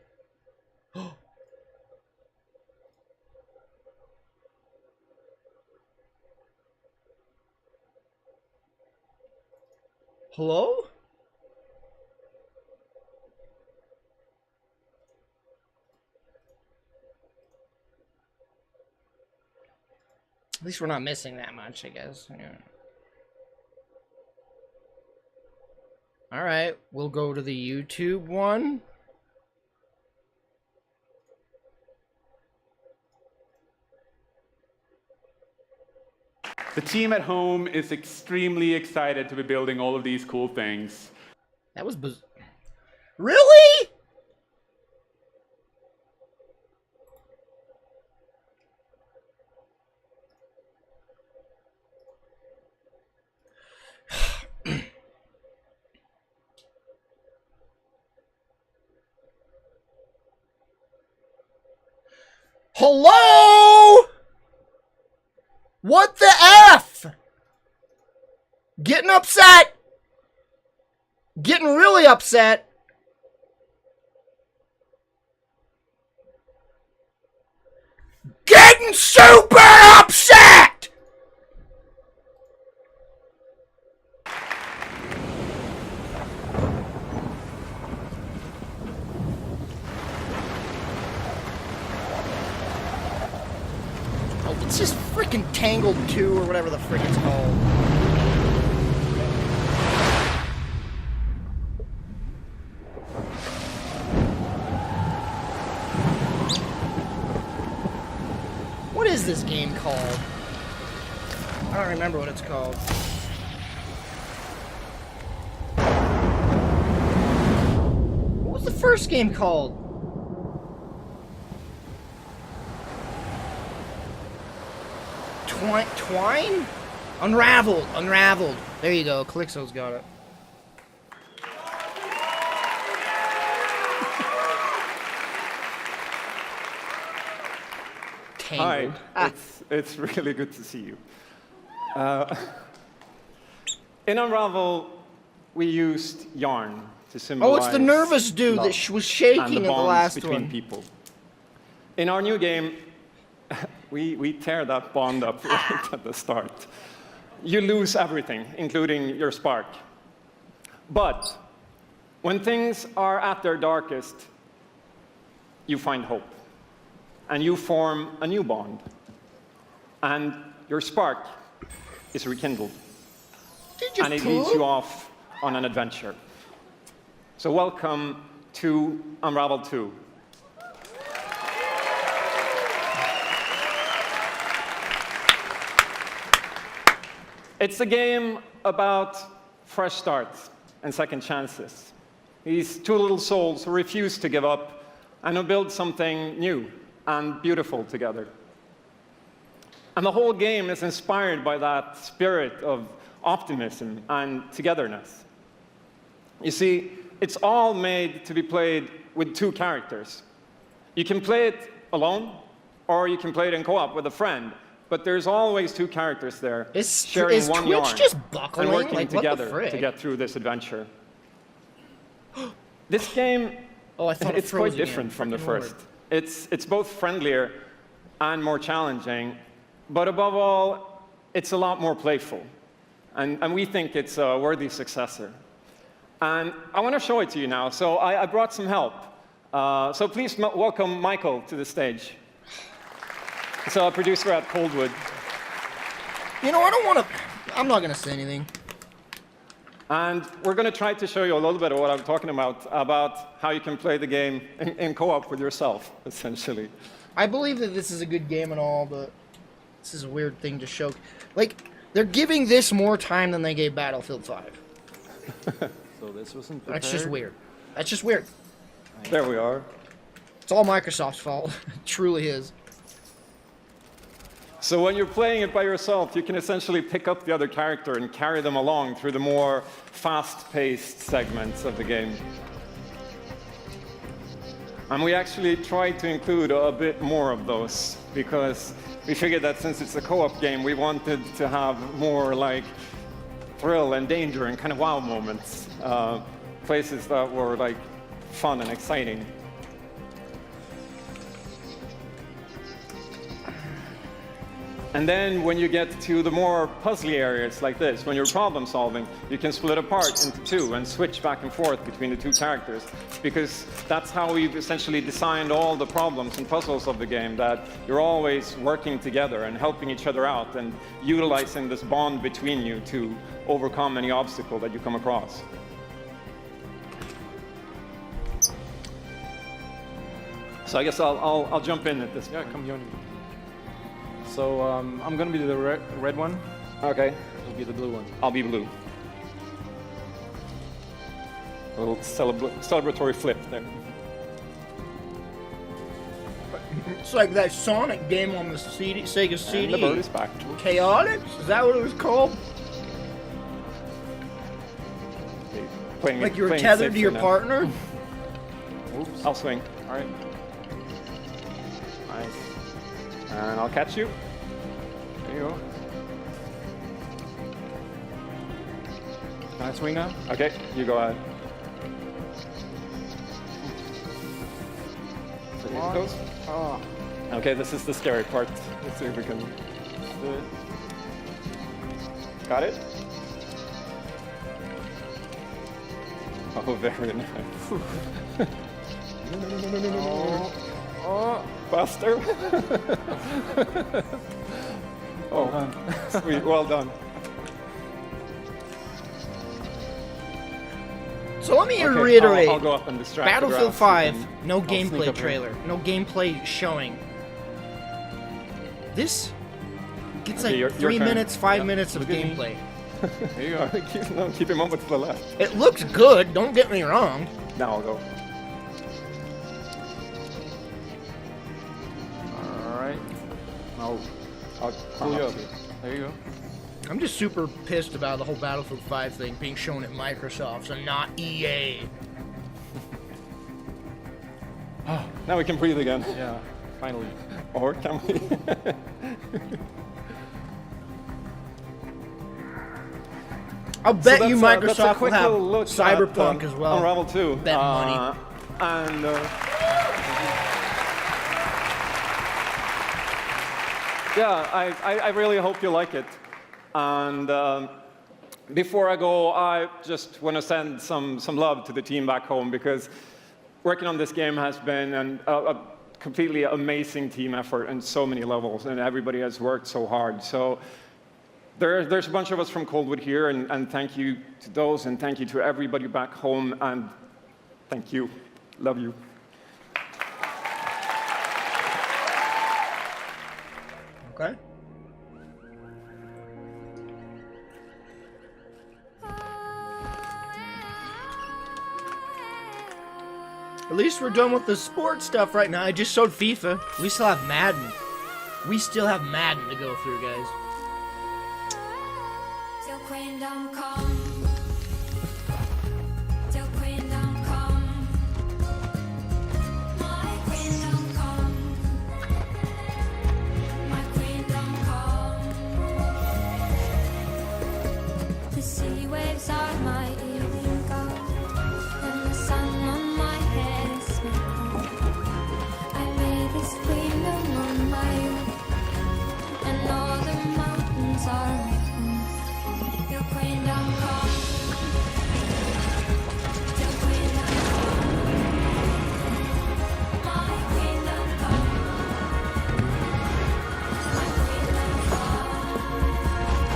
Hello? At least we're not missing that much, I guess. Yeah. Alright, we'll go to the YouTube one. The team at home is extremely excited to be building all of these cool things. That was Really? Hello? What the F? Getting upset. Getting really upset. Getting super upset! Oh, it's just freaking Tangled 2 or whatever the frick it's called. What is this game called? I don't remember what it's called. What was the first game called? Twine? Unraveled. Unraveled. There you go. Calixo's got it. Hi, it's really good to see you. In Unravel, we used yarn to symbolize Oh, it's the nervous dude love that was shaking and in the bonds last between one. people. In our new game, we tear that bond up right at the start. You lose everything, including your spark. But when things are at their darkest, you find hope. And you form a new bond. And your spark is rekindled. And it leads you off on an adventure. So welcome to Unravel 2. It's a game about fresh starts and second chances. These two little souls who refuse to give up and who build something new and beautiful together. And the whole game is inspired by that spirit of optimism and togetherness. You see, it's all made to be played with two characters. You can play it alone, or you can play it in co-op with a friend, but there's always two characters there sharing one Twitch yarn just buckling? and working Like, what the together frick? to get through this adventure. This game, I thought it it's froze quite again. different from the Frickin' Lord. first. It's both friendlier and more challenging, but above all, it's a lot more playful. And we think it's a worthy successor. And I want to show it to you now, so I brought some help. So please welcome Michael to the stage. He's a producer at Coldwood. You know, I'm not gonna say anything. And we're going to try to show you a little bit of what I'm talking about how you can play the game in co-op with yourself, essentially. I believe that this is a good game and all, but this is a weird thing to show. Like, they're giving this more time than they gave Battlefield 5. So this wasn't That's just prepared? weird. That's just weird. There we are. It's all Microsoft's fault. It truly is. So when you're playing it by yourself, you can essentially pick up the other character and carry them along through the more fast-paced segments of the game. And we actually tried to include a bit more of those, because we figured that since it's a co-op game, we wanted to have more like thrill and danger and kind of wow moments. Places that were like fun and exciting. And then when you get to the more puzzly areas like this, when you're problem solving, you can split apart into two and switch back and forth between the two characters. Because that's how we've essentially designed all the problems and puzzles of the game, that you're always working together and helping each other out and utilizing this bond between you to overcome any obstacle that you come across. So I guess I'll jump in at this point. Yeah, come join me. So I'm gonna be the red one. Okay. You'll be the blue one. I'll be blue. A little celebratory flip there. It's like that Sonic game on the Sega CD. And the bird is back. Chaotix? Is that what it was called? Like you were tethered to your partner? Oops. I'll swing. All right. Nice. And I'll catch you. There you go. Can I swing now? Okay, you go ahead. So here it goes. Oh. Okay, this is the scary part. Let's see if we can do it. Got it? Oh, very nice. Oh, faster. Oh, sweet, well done. So let me Okay, reiterate. I'll go up and distract the Battlefield grass 5, and no I'll sneak gameplay up here. trailer, no gameplay showing. This gets Okay, like your 3 turn. minutes, 5 Yep, minutes of look at me. gameplay. There you go. Keep him over to the left. It looks good, don't get me wrong. Now I'll go. Alright. Now I'll pull you up. There you go. I'm just super pissed about the whole Battlefield 5 thing being shown at Microsoft's and not EA. Now we can breathe again. Yeah, finally. Or can we? I'll bet So you that's a Microsoft will quick have little look Cyberpunk at, as well. Unravel 2. Bet money. And yeah, I really hope you like it. And before I go, I just want to send some love to the team back home, because working on this game has been a completely amazing team effort on so many levels, and everybody has worked so hard. So there's a bunch of us from Coldwood here, and thank you to those, and thank you to everybody back home, and thank you. Love you. Okay. At least we're done with the sports stuff right now. I just showed FIFA. We still have Madden. We still have Madden to go through, guys. Till Queendom come. Till Queendom come. My Queendom come. My Queendom come. The sea waves are my evening gold, and the sun on my head is my cold. I made this Queendom on my own, and all the mountains are my home. Your Queendom come. Your Queendom come. My Queendom come. My Queendom come. My Queendom come. My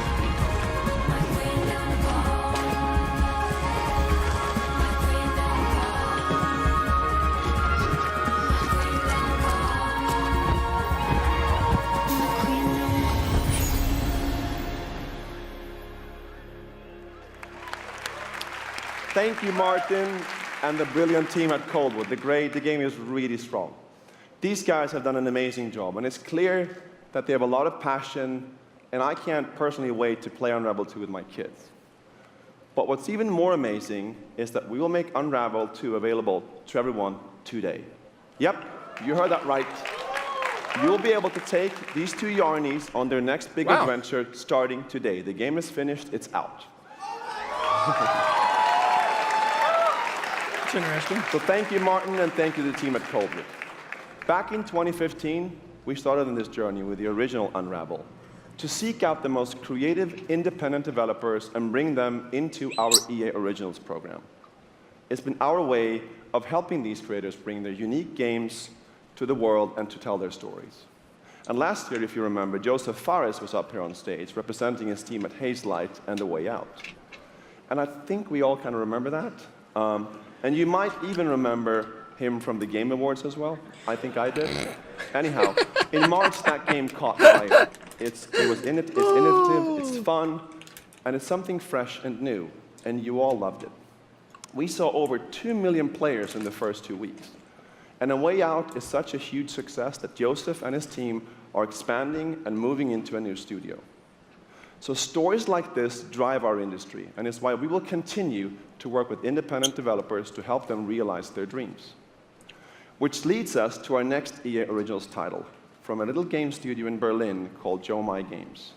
Queendom Thank you, Martin, and the brilliant team at Coldwood. The game is really strong. These guys have done an amazing job, and it's clear that they have a lot of passion, and I can't personally wait to play Unravel 2 with my kids. But what's even more amazing is that we will make Unravel 2 available to everyone today. Yep, you heard that right. You'll be able to take these two Yarnies on their next big adventure starting today. The game is finished, it's out. That's interesting. So thank you, Martin, and thank you to the team at Kilplix. Back in 2015, we started on this journey with the original Unravel. to seek out the most creative independent developers and bring them into our EA Originals program. It's been our way of helping these creators bring their unique games to the world and to tell their stories. And last year, if you remember, Joseph Fares was up here on stage representing his team at Hazelight and The Way Out. And I think we all kind of remember that. And you might even remember him from the Game Awards as well. I think I did. Anyhow, in March, that game caught fire. It's innovative, it's fun, and it's something fresh and new, and you all loved it. We saw over 2 million players in the first 2 weeks. And A Way Out is such a huge success that Joseph and his team are expanding and moving into a new studio. So stories like this drive our industry, and it's why we will continue to work with independent developers to help them realize their dreams. Which leads us to our next EA Originals title, from a little game studio in Berlin called Joe My Games.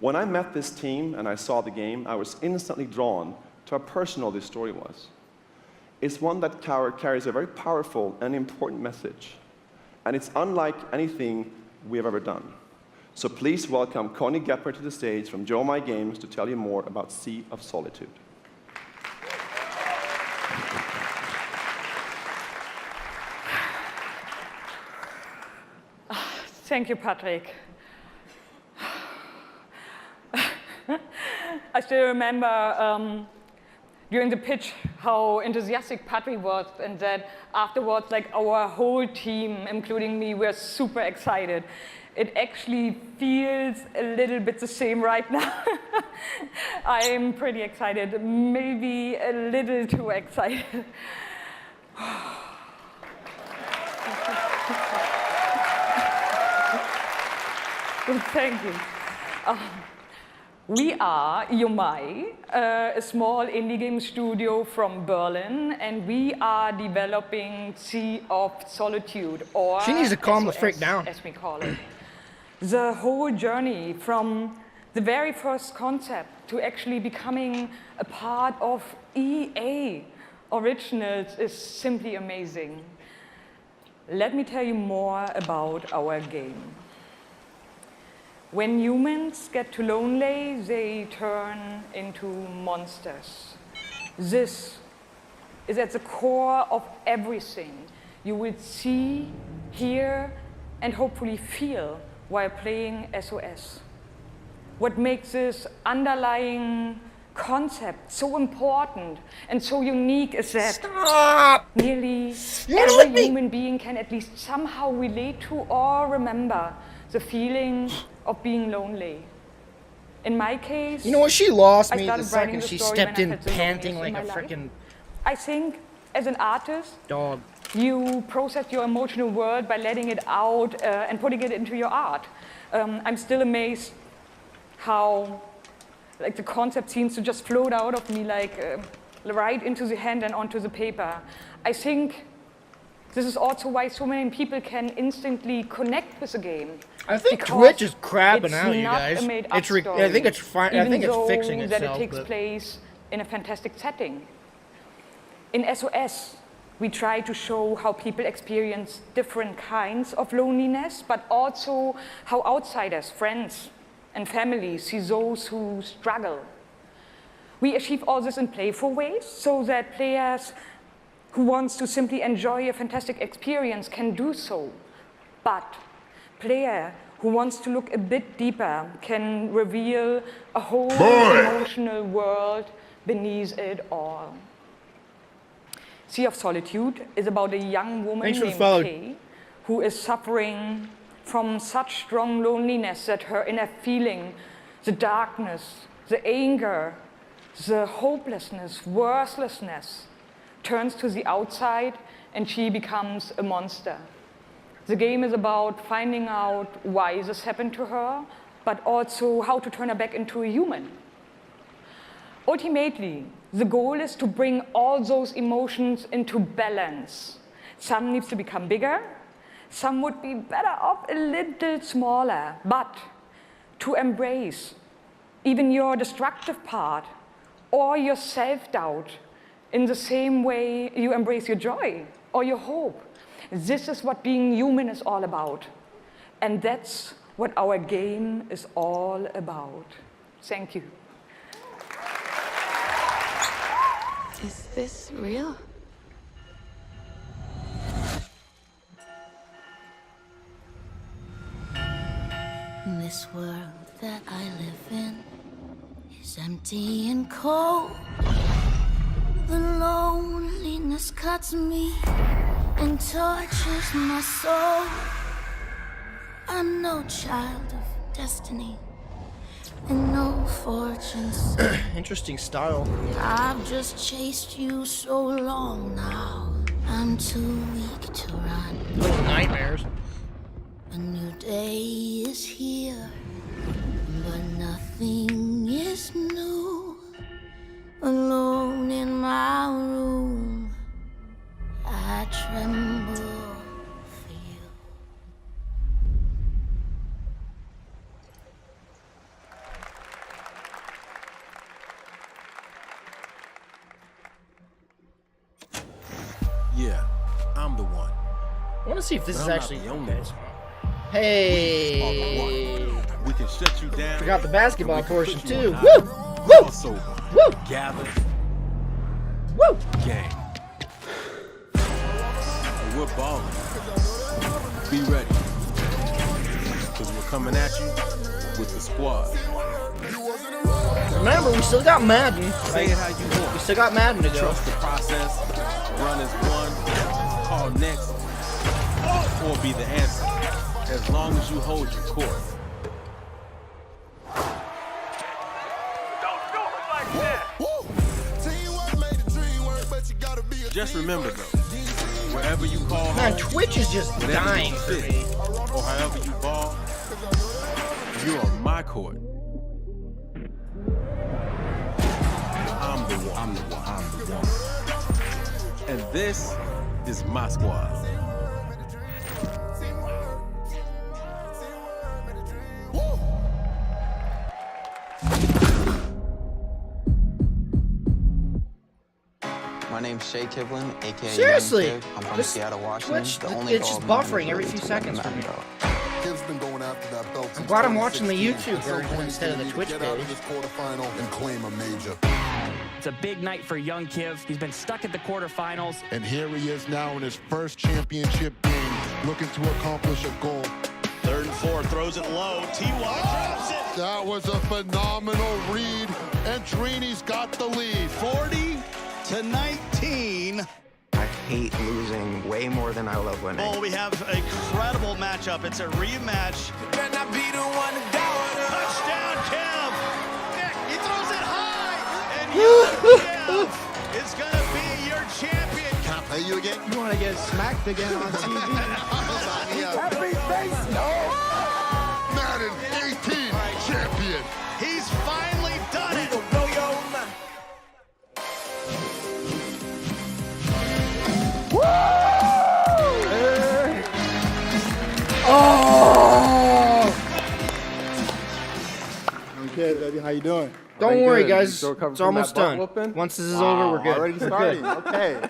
When I met this team and I saw the game, I was instantly drawn to how personal this story was. It's one that carries a very powerful and important message, and it's unlike anything we have ever done. So please welcome Connie Gepper to the stage from Joe My Games to tell you more about Sea of Solitude. Thank you, Patrick. I still remember during the pitch how enthusiastic Patrick was, and that afterwards, like, our whole team, including me, were super excited. It actually feels a little bit the same right now. I'm pretty excited, maybe a little too excited. Thank you. We are Yomai, a small indie game studio from Berlin, and we are developing Sea of Solitude, or She needs to calm the SOS, frick down. as we call it. The whole journey from the very first concept to actually becoming a part of EA Originals is simply amazing. Let me tell you more about our game. When humans get too lonely, they turn into monsters. This is at the core of everything you will see, hear, and hopefully feel while playing SOS. What makes this underlying concept so important and so unique is that nearly every human being can at least somehow relate to or remember the feeling of being lonely. In my case, You know what? She lost I me the started writing second the she story stepped when I in felt the panting loneliness like in a my life. freaking I think as an artist, dog. you process your emotional world by letting it out and putting it into your art. I'm still amazed how like the concept seems to just float out of me like right into the hand and onto the paper. I think this is also why so many people can instantly connect with the game. I think Because Twitch is crapping it's out, you not guys. a made-up It's I story, think it's fine. I even think it's though fixing that itself. it takes but place in a fantastic setting. In SOS, we try to show how people experience different kinds of loneliness, but also how outsiders, friends, and family see those who struggle. We achieve all this in playful ways so that players who wants to simply enjoy a fantastic experience can do so. But player who wants to look a bit deeper can reveal a whole emotional world beneath it all. Sea of Solitude is about a young woman Thanks for the named follow. Kay who is suffering from such strong loneliness that her inner feeling, the darkness, the anger, the hopelessness, worthlessness, turns to the outside and she becomes a monster. The game is about finding out why this happened to her, but also how to turn her back into a human. Ultimately, the goal is to bring all those emotions into balance. Some needs to become bigger, some would be better off a little smaller, but to embrace even your destructive part or your self-doubt in the same way you embrace your joy or your hope. This is what being human is all about. And that's what our game is all about. Thank you. Is this real? This world that I live in is empty and cold. The loneliness cuts me and tortures my soul. I'm no child of destiny and no fortunes. Interesting style. I've just chased you so long now. I'm too weak to run. Little nightmares. A new day is here, but nothing is new. Alone in my room, I tremble for you. Yeah, I'm the one. I want to see if this But is I'm actually not the only one. Hey! We can shut you down. Forgot the basketball portion too. on Woo! Woo! Crossover. Woo! Gather. Woo! Game. And we're balling. Be ready. Because we're coming at you with the squad. Remember, we still got Madden. Say it how you want. We still got Madden to go. Trust the process. Run as one. Call next. Or be the answer. As long as you hold your course. Just remember though, wherever you call Man, home, Twitch is just whatever dying you for sit, me. or however you ball, you're on my court. I'm the one. I'm the one. I'm the one. And this is my squad. My name's Shay Kivlin, aka Seriously, Young Kid. I'm from this Seattle, Washington. Twitch, The only it's goal just of mine buffering is every really few to seconds win for the me. Madden. Kid's been going after that belt. I'm glad I'm watching the 2016. YouTube version instead of the Twitch Get out page. of this quarterfinal and claim a major. It's a big night for young Kiv. He's been stuck at the quarterfinals. And here he is now in his first championship game, looking to accomplish a goal. 3rd and 4, throws it low. T.Y. drops it. That was a phenomenal read, and Trini's got the lead. 40-19. I hate losing way more than I love winning. Oh, we have an incredible matchup. It's a rematch. Touchdown, Kev. He throws it high. And young Kev is going to be your champion. Can I play you again? You want to get smacked again on TV? Happy face, no! Madden 18 champion. He's finally done it. Oh! Okay, baby, how you doing? Don't worry, guys. You still recovered It's from almost that butt done. whooping? Once this is Wow, over, we're good. already We're starting. good. Okay.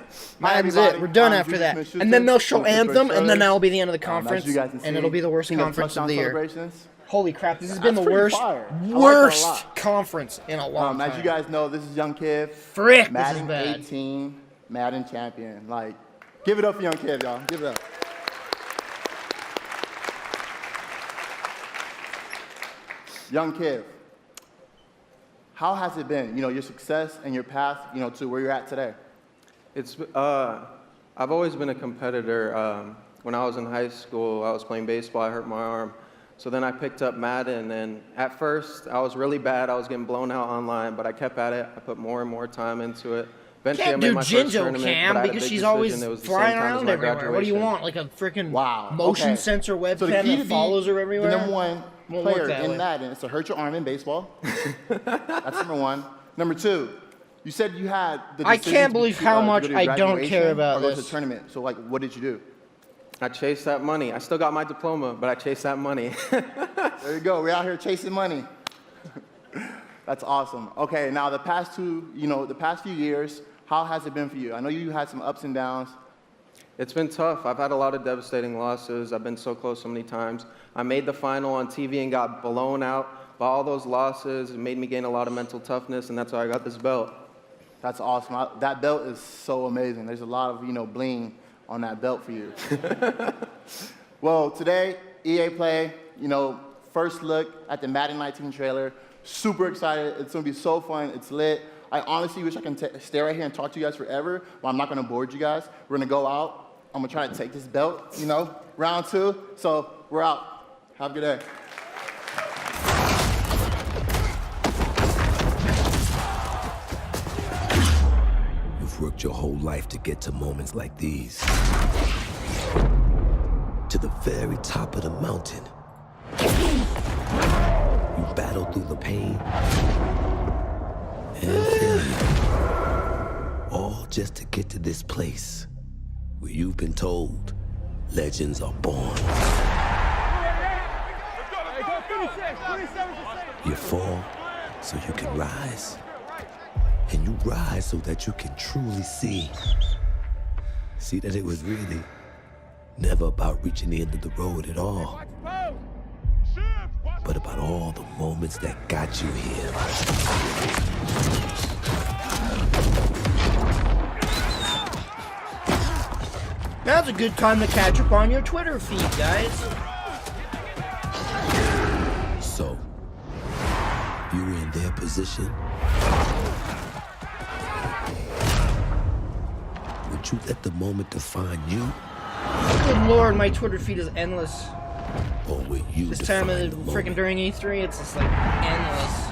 Madden's Hi, it. We're done everybody. after I'm that. Judas And then they'll Smith-Schuster show from Pittsburgh Anthem, and then Steelers. that'll be the end of the As conference, you guys can and see, it'll be the worst King of conference of touchdown the year. celebrations. Holy crap, this has been the That's pretty worst, fire. I like that a worst lot. conference in a long time. As you guys know, this is Young Kiv. Frick, this is Madden bad. 18, Madden champion. Like, give it up for Young Kiv, y'all. Give it up. Young Kiv, how has it been? You know, your success and your path, you know, to where you're at today. It's I've always been a competitor. When I was in high school, I was playing baseball. I hurt my arm, so then I picked up Madden. And at first, I was really bad. I was getting blown out online, but I kept at it. I put more and more time into it. Eventually, Can't I made do my first Jinjo tournament, Cam but I had a because big she's always decision. It was the same flying time as around my everywhere. What do you graduation. want? Like a freaking motion Okay. sensor webcam So the key that to be follows her everywhere? the number one Won't work player that in way. Madden is to hurt your arm in baseball. That's number one. Number two, you said you had the I decision can't to believe go how to much your I don't graduation care about or go to this. the tournament. So, like, what did you do? I chased that money. I still got my diploma, but I chased that money. There you go. We're out here chasing money. That's awesome. Okay, now the past few years, how has it been for you? I know you had some ups and downs. It's been tough. I've had a lot of devastating losses. I've been so close so many times. I made the final on TV and got blown out by all those losses. It made me gain a lot of mental toughness, and that's why I got this belt. That's awesome. That belt is so amazing. There's a lot of, bling on that belt for you. Well, today, EA Play, first look at the Madden 19 trailer. Super excited. It's going to be so fun. It's lit. I honestly wish I can stay right here and talk to you guys forever, but I'm not going to board you guys. We're going to go out. I'm going to try to take this belt, round 2. So we're out. Have a good day. You've worked your whole life to get to moments like these. To the very top of the mountain. You battled through the pain and failure. All just to get to this place where you've been told legends are born. You fall so you can rise. And you rise so that you can truly see. See that it was really never about reaching the end of the road at all, but about all the moments that got you here. Now's a good time to catch up on your Twitter feed, guys. So, you were in their position. Would you let the moment define you? Good lord, my Twitter feed is endless. Or would you This time define of the the moment? freaking during E3, it's just like endless.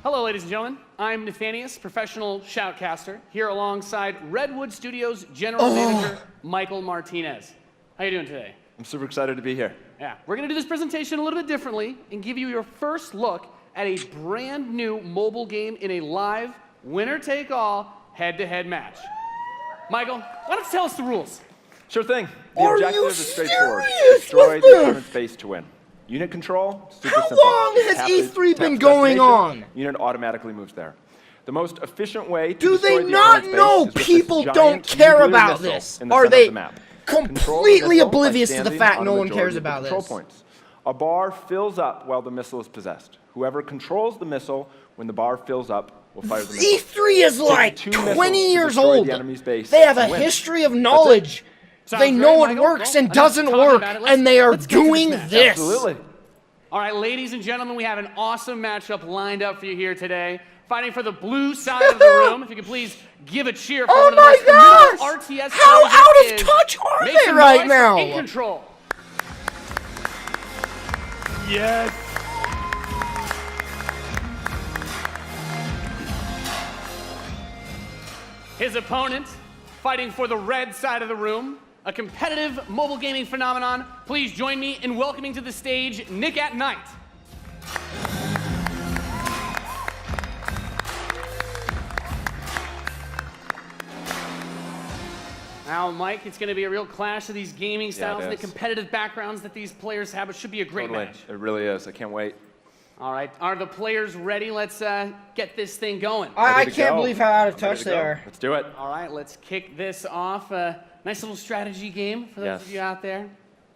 Hello, ladies and gentlemen. I'm Nathanius, professional shoutcaster, here alongside Redwood Studios General Manager Michael Martinez. How you doing today? I'm super excited to be here. Yeah, we're going to do this presentation a little bit differently and give you your first look at a brand new mobile game in a live, winner-take-all, head-to-head match. Michael, why don't you tell us the rules? Sure thing. The Are objective you is straightforward. serious? Destroy What's the this? opponent's base to win. Unit control, super How simple. long has Tap E3 tap been the going destination, on? Unit automatically moves there. The most efficient way to Do destroy they the not opponent's know base is with people this don't giant care nuclear about missile this? in the Are center they of the map. completely Control the missile by oblivious to the standing fact on no a one majority cares of the about control this? points. A bar fills up while the missile is possessed. Whoever controls the missile when the bar fills up will fire the missile. E3 is Take like 2 missiles 20 to years destroy old. the enemy's base They have a and win. history of That's it. knowledge. Sounds They great, know what Michael. works Well, and enough doesn't talking work, about it. and they are Let's get to doing this match. this. Absolutely. All right, ladies and gentlemen, we have an awesome matchup lined up for you here today. Fighting for the blue side of the room. If you could please give a cheer for Oh one of the my most gosh! formidable RTS How players out there of is. touch are Make they some right noise now? for In Control. Yes. His opponent, fighting for the red side of the room, a competitive mobile gaming phenomenon. Please join me in welcoming to the stage Nick at Night. Now, Mike, it's going to be a real clash of these gaming styles and the is. competitive backgrounds that these players have. It should be a great Totally. match. It really is. I can't wait. All right, are the players ready? Let's get this thing going. I Ready to can't go. believe how out of I'm touch ready to they go. are. Let's do it. All right, let's kick this off. Nice little strategy game for those Yes. of you out there.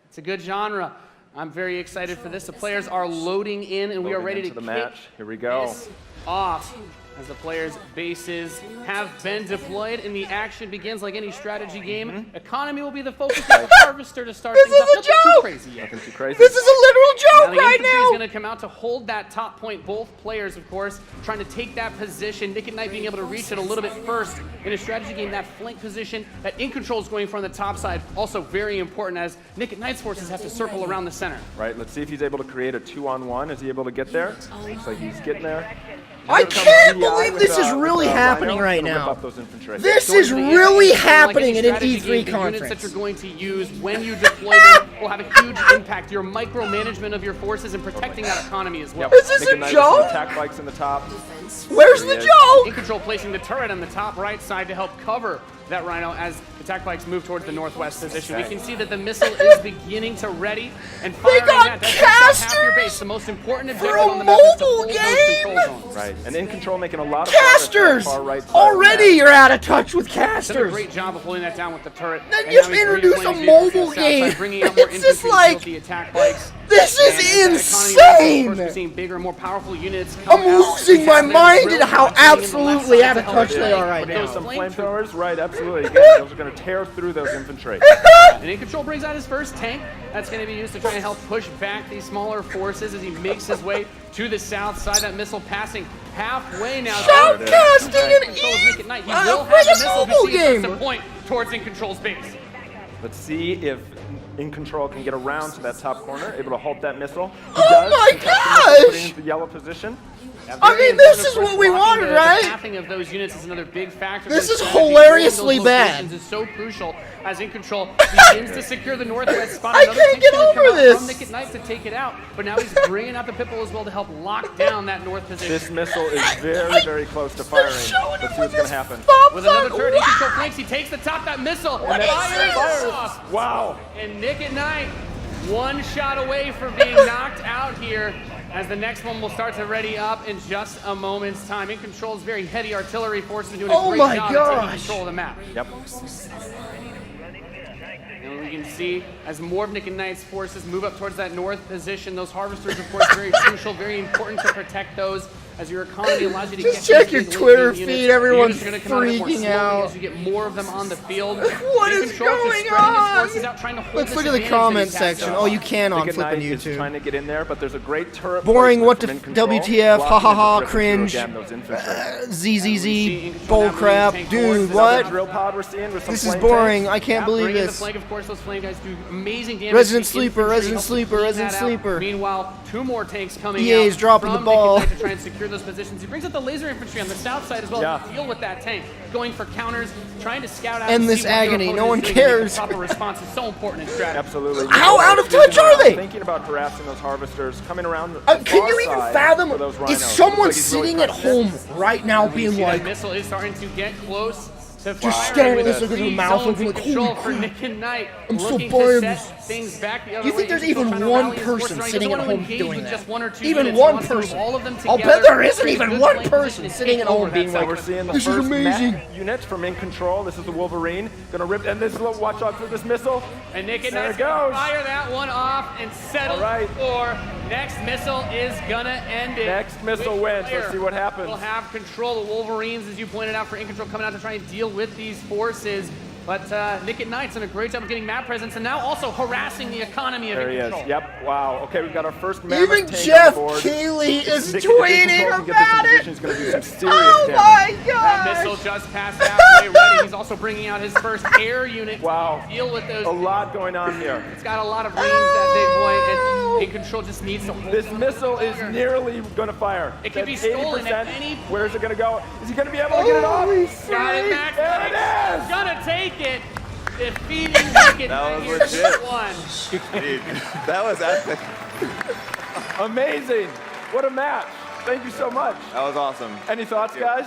It's a good genre. I'm very excited for this. The players are loading in, and we are Loading ready into to the kick match. Here we go. this off. As the players' bases have been deployed and the action begins like any strategy game, economy will be the focus of the harvester to start This things is off. a Nothing too joke! crazy yet. Nothing too crazy. This is a literal Now joke the right infantry is now. going to come out to hold that top point. Both players, of course, trying to take that position. Nick at Night being able to reach it a little bit first in a strategy game. That flank position that In Control is going for on the top side, also very important as Nick at Night's forces have to circle around the center. Right, let's see if he's able to create a 2-on-1. Is he able to get there? Looks like he's getting there. I Here comes can't GDI believe with, this is with, really happening Rhino. right Gonna whip now. up those infantry. This So is into the really enemy, like happening any in an strategy E3 game, the units that conference. you're going to use when you deploy them will have a huge impact. Your micromanagement of your forces and protecting that economy as well. Is this a joke? Attack bikes in the top. Where's the joke? In control placing the turret on the top right side to help cover that Rhino as attack bikes move towards the northwest position. We can see that the missile is beginning to ready and firing that. That's half your base. The most important objective on the map is to hold those control zones. Right, and in control making a lot of Casters! far right side Already you're out of touch with Did a casters. great job of holding that down with the turret. Then And just now he's introduce a redeploying mobile vehicles to the south game. side, bringing out more It's just infantry to like- field the attack bikes. This is And as that economy insane! grows, of course, we're seeing bigger and more powerful units I'm come out. losing my They're mind really at how not getting in the absolutely left out side of to touch help they are right with now. those Some flamethrowers. flamethrowers, right? Absolutely. Again, those are going to tear through those infantry. And In Control brings out his first tank. That's going to be used to try and help push back these smaller forces as he makes his way to the south side. That missile passing halfway now. Shoutcasting and Control of Nick at Night. He a will have the friggin' missile mobile if he sees game. to point towards In Control's base. Let's see if In Control can get around to that top corner, able to halt that missile. He Oh does. my Contest the missile, putting gosh! it into the yellow position. I mean, this is what we wanted, The right? pathing of those units is another big factor. This for is the strategy. hilariously Holding those bad. locations is so crucial as In Control begins to secure the northwest spot. I Another can't tank's get gonna come over out this. From Nick at Night to take it out, but now he's bringing out the Pitbull as well to help lock down that north position. This missile is very, very close to firing. Let's see what's going to happen. With another turret, In Control flanks. He takes the top that missile. And then Fires off. Wow. And Nick at Night, one shot away from being knocked out here, as the next one will start to ready up in just a moment's time. In Control's very heavy artillery force has been doing a Oh great my job of gosh. taking control of the map. Yep. And we can see as more of Nick and Knight's forces move up towards that north position, those harvesters, of course, very crucial, very important to protect those. As your economy allows you to Just get check these your big Twitter late-game feed, units. everyone's Your units are gonna come out a bit more freaking slowly out. as you get more of them on the field. What In is Control just going spreading his on? forces out, trying to hold Let's this look at the advantage that comment he's had section. so Oh, you can on Nick at flipping Night is YouTube. trying to get in there, but there's a great turret Boring, placement what from the In Control, WTF, blocking ha ha ha, the ripping through cringe, again, those infantry. ZZZ, bullcrap, dude, what? Drill pod we're seeing with some This is flame boring, tanks. I can't believe Bringing the this. flank, of course, those flame guys do amazing damage. Resident to Sleeper, infantry, Resident helps to Sleeper, clean Resident that out. Sleeper. Meanwhile, two more tanks coming EA out is dropping from the ball. Nick and Knight to try and secure those positions. He brings up the laser infantry on the south side as well to deal with that tank, going for counters, trying to scout out. End and this see what your agony, opponent no is one doing to make a cares. Proper response is so important in strategy. Absolutely. How out of touch are they? Thinking about harassing those harvesters, coming around the Can far you even side fathom? for those Is rhinos. someone Looks like he's really sitting at pressing it. home right now We being see like, that missile is starting to get close to Just firing staring with at this, the looking at three the mouse, zones looking in like, control holy for crap. Nick and Knight, I'm so looking to bummed. set things back the other You think way. there's In Control even trying to one rally his force, person trying- sitting he at doesn't home want to engage doing with that? just one or two Even units. He one wants to move person. all of them I'll together, bet there isn't create even good one flank person position and sitting take at home over being that like, side. We're seeing the this is first amazing. mech units from In Control. This is the Wolverine. Gonna rip, and this little watch out for this missile. And Nick and There Knight's it goes. gonna fire that one off and settle All right. for next missile is gonna end it. Next missile Which wins. player Let's see what happens. will have control. The Wolverines, as you pointed out, for In Control coming out to try and deal with these forces. But Nick at Night's done a great job of getting map presence and now also harassing the economy of There he In is. Control. Yep. Wow. Okay, we've got our first mammoth Even tank Jeff on board. Keighley is Nick tweeting can get this about in it. position. He's gonna do some serious Oh damage. my That gosh. missile just passed halfway ready. He's also bringing out his first air unit Wow. to deal with those. A lot going on here. It's got a lot of range, that big boy, and In Control just needs to hold This it missile is longer. nearly gonna fire. It can be That's stolen at 80%. any- Where is it gonna go? Is he gonna be able to get it off? Holy Got it, freak. Max. There it is. Gonna take it. Defeating Nick at Night here was in legit. one. Dude, that was epic. Amazing. What a match. Thank you so much. That was awesome. Any thoughts, guys?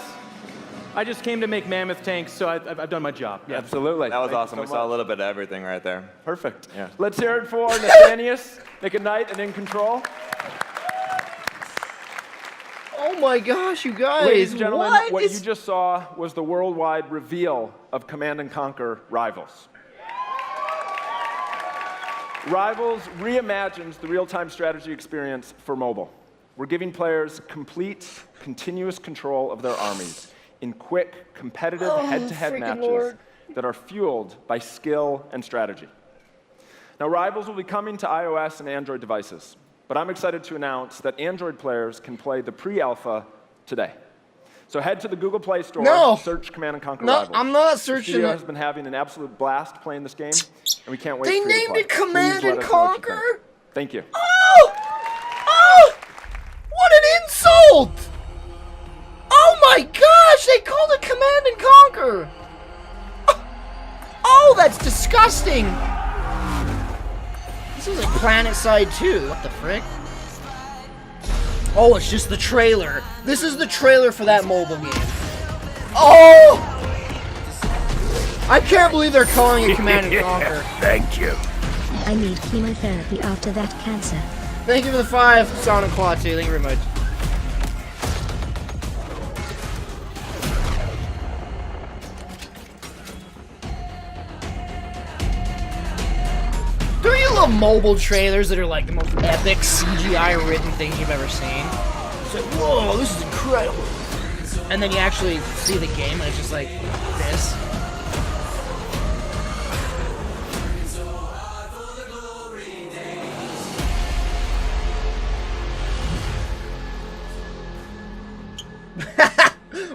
I just came to make mammoth tanks, so I've done my job. Yeah. Absolutely. That was Thank you awesome. so We saw a much. little bit of everything right there. Perfect. Yeah. Let's hear it for Nathanius, Nick at Night, and In Control. Oh my gosh, you guys. Ladies and gentlemen, what It's- you just saw was the worldwide reveal of Command & Conquer Rivals. Rivals reimagines the real-time strategy experience for mobile. We're giving players complete, continuous control of their armies in quick, competitive head-to-head freaking matches Lord. that are fueled by skill and strategy. Now, Rivals will be coming to iOS and Android devices, but I'm excited to announce that Android players can play the pre-alpha today. So head to the Google Play Store, No. search Command & Conquer No, Rivals. I'm not The searching studio it. has been having an absolute blast playing this game, and we can't wait They for you to named play. it Command Please let and us know what you Conquer? think. Thank you. Oh! Oh! What an insult! Oh my gosh, they called it Command and Conquer! Oh, that's disgusting! This is a Planet Side 2. What the frick? Oh, it's just the trailer. This is the trailer for that mobile game. Oh! I can't believe they're calling it Command & Conquer. Thank you. I need chemotherapy after that cancer. Thank you for the 5, Sonic Claw 2. Thank you very much. Don't you love mobile trailers that are like the most epic CGI written things you've ever seen? It's like, whoa, this is incredible. And then you actually see the game and it's just like this.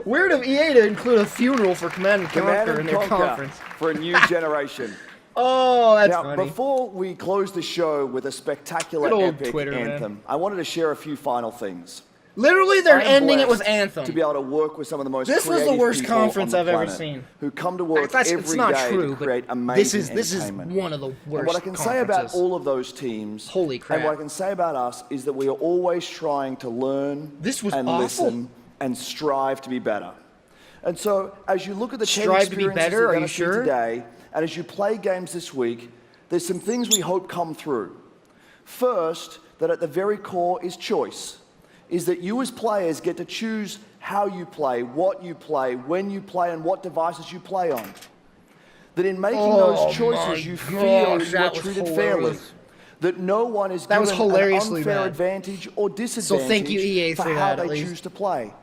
Weird of EA to include a funeral for Command & Conquer in their conference. For a new generation. Oh, that's now, funny. Before we close the show with a spectacular Good old epic Twitter, anthem, man. I wanted to share a few final things. Literally, they're I am ending it with blessed Anthem. To be able to work with some of the most This was the creative worst people conference on the I've ever planet seen. Who come to work It's every not day true, to but create amazing this is entertainment. one of the worst. And what I can say about conferences. all of those teams, Holy crap. and what I can say about us is that we are always trying to learn and awful. listen and strive to be better. And so, as you look at the 10 Strive to be experiences better? you're Are going you to see sure? today, and as you play games this week, there's some things we hope come through. First, that at the very core is choice, is that you as players get to choose how you play, what you play, when you play, and what devices you play on. That in making those choices, you feel you are treated fairly. That no one is given an hilariously unfair bad. advantage or disadvantage So thank you, EA, for for how that, at they least. choose to play.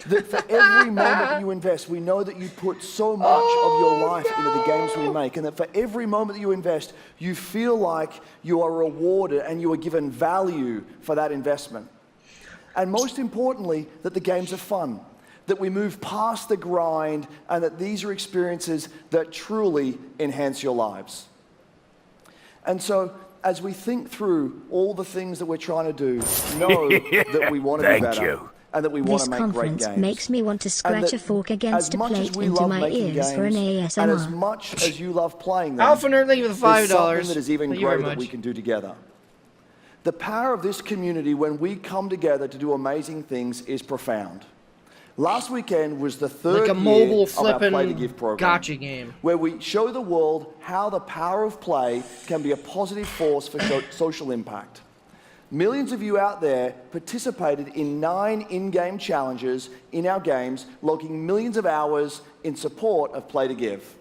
That for every moment that you invest, we know that you put so much of your life into the games we make, and that for every moment that you invest, you feel like you are rewarded and you are given value for that investment. And most importantly, that the games are fun, that we move past the grind, and that these are experiences that truly enhance your lives. And so, as we think through all the things that we're trying to do, know that we want to be Thank better. you. And that we want This to make great conference games. makes me want to scratch a fork against a plate into love my making ears for an games, and as ASMR. much as you love playing them, Alpha Nerd, thank you for the there's $5. something that is even Thank you very greater that much. we can do together. The power of this community when we come together to do amazing things is profound. Last weekend was the third Like a year mobile of our Play to flippin' Give program, gotcha game. where we show the world how the power of play can be a positive force for social impact. Millions of you out there participated in 9 in-game challenges in our games, logging millions of hours in support of Play to Give.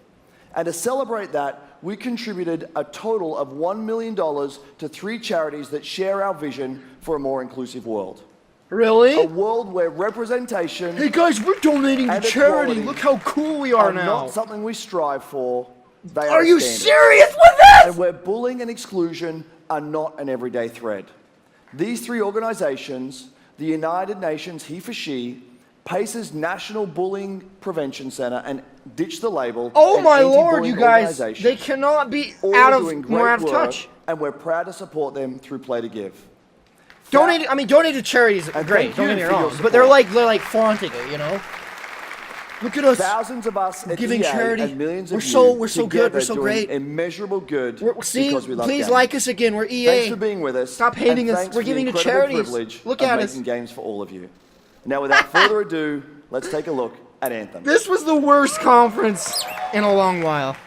And to celebrate that, we contributed a total of $1 million to 3 charities that share our vision for a more inclusive world. Really? A world where representation. Hey guys, we're donating to and charity. equality Look how cool we are now. Not something we strive for. They Are you standards. serious with this? And where bullying and exclusion are not an everyday thread. These 3 organizations, the United Nations He for She, Pace's National Bullying Prevention Center, and Ditch the Label. Oh an my lord, anti-bullying you guys! organization, They cannot be all out of doing more great out of work, touch. And we're proud to support them through Play to Give. Donate to charities, And great. thank Don't you get me for your wrong, but they're support. like flaunting it, you know. Look at us. Thousands of us We're at giving EA charity. and millions We're of so- you we're so good. We're together so doing great. Immeasurable good See, because we love please games. like us again. We're EA. Thanks for being with us. Stop hating and us. thanks We're for the giving to incredible charities. privilege Look of at us. making games for all of you. Now, without further ado, let's take a look at Anthem. This was the worst conference in a long while.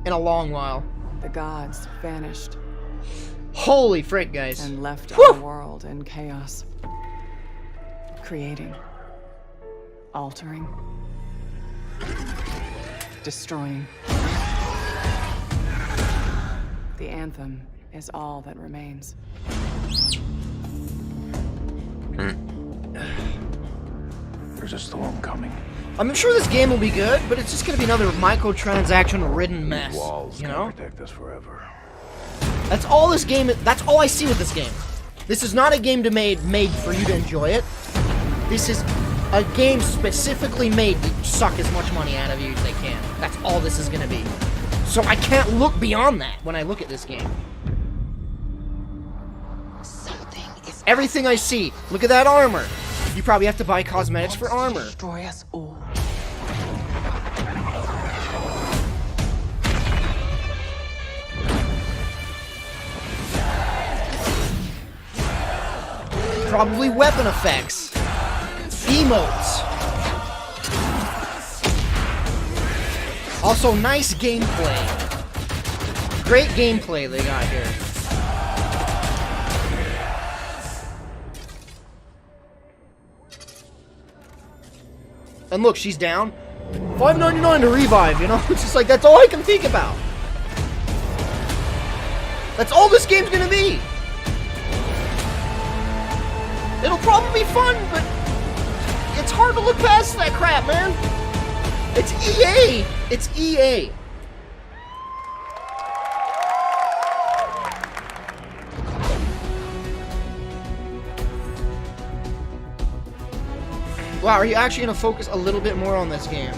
In a long while. The gods vanished Holy frick, guys. and left Whew. our world in chaos. Creating, altering, destroying. The anthem is all that remains. There's a storm coming. I'm sure this game will be good, but it's just gonna be another microtransaction-ridden mess. Walls You can't know? protect us forever. That's all this game is. That's all I see with this game. This is not a game made for you to enjoy it. This is a game specifically made to suck as much money out of you as they can. That's all this is gonna be. So I can't look beyond that when I look at this game. Everything I see. Look at that armor. You probably have to buy cosmetics for armor. Destroy us all. Probably weapon effects. Emotes. Also, nice gameplay. Great gameplay they got here. And look, she's down. $5.99 to revive, you know? It's just like, that's all I can think about. That's all this game's gonna be. It'll probably be fun, but it's hard to look past that crap, man. It's EA. It's EA. Wow, are you actually going to focus a little bit more on this game?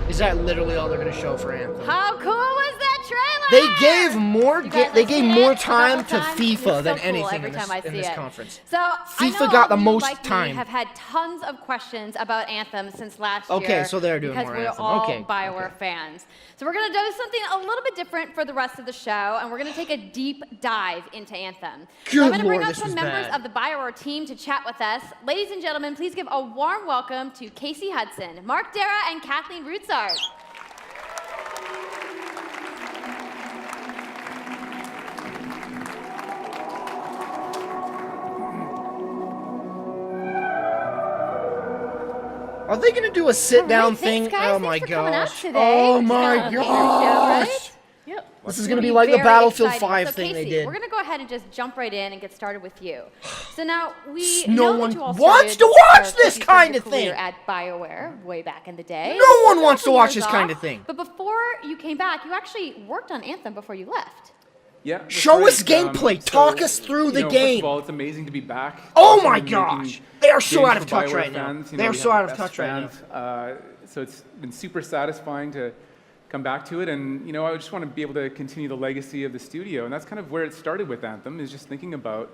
Is that literally all they're going to show for Anthem? How cool was that trailer? They gave more more time to times? FIFA It's than so cool anything every in this, time I see it. conference. So FIFA I know got the you, most like time. Me, have had tons of questions about Anthem since last year. Okay, so they're doing because more we're Anthem. all Okay, BioWare fans. So we're gonna do something a little bit different for the rest of the show, and we're gonna take a deep dive into Anthem. So I'm Good gonna bring Lord, up this some was members bad. of the BioWare team to chat with us. Ladies and gentlemen, please give a warm welcome to Casey Hudson, Mark Dara, and Kathleen Rutzart. Are they going to do a sit-down thing? Thanks, guys. Oh my Thanks for coming out gosh. today. Oh It's my gonna be your show, gosh. right? Yep. This is going to be like the very Battlefield exciting. 5 So thing Casey, they did. We're going to go ahead and just jump right in and get started with you. So now we No know one that you all wants started to watch your this cookie kind cutter of thing. career at BioWare way back in the day. No one You wants took to watch years this kind off, of thing. But before you came back, you actually worked on Anthem before you left. Yeah. that's Show us right. gameplay. Talk us through the First game. of all, it's amazing to be back. Oh Also my making gosh. They are so games out of for touch BioWare right now. fans. You They know, are we so have out of best touch right fans. So it's been super satisfying to come back to it, and you know, I just want to be able to continue the legacy of the studio, and that's kind of where it started with Anthem, is just thinking about,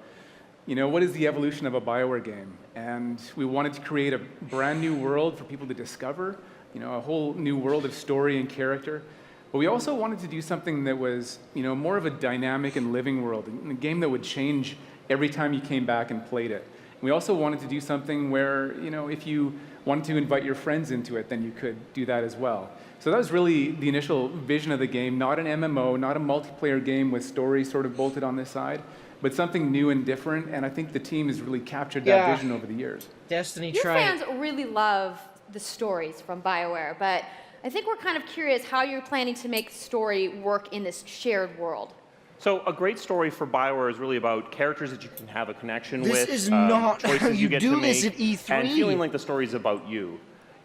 you know, what is the evolution of a BioWare game? And we wanted to create a brand new world for people to discover, you know, a whole new world of story and character. But we also wanted to do something that was, you know, more of a dynamic and living world, a game that would change every time you came back and played it. We also wanted to do something where, you know, if you wanted to invite your friends into it, then you could do that as well. So that was really the initial vision of the game, not an MMO, not a multiplayer game with story sort of bolted on this side, but something new and different, and I think the team has really captured that Yeah. vision over the years. Destiny Your tried. fans really love the stories from BioWare, but I think we're kind of curious how you're planning to make story work in this shared world. So a great story for BioWare is really about characters that you can have a connection This with, is not how choices you get do to this make, at E3. and feeling like the story is about you.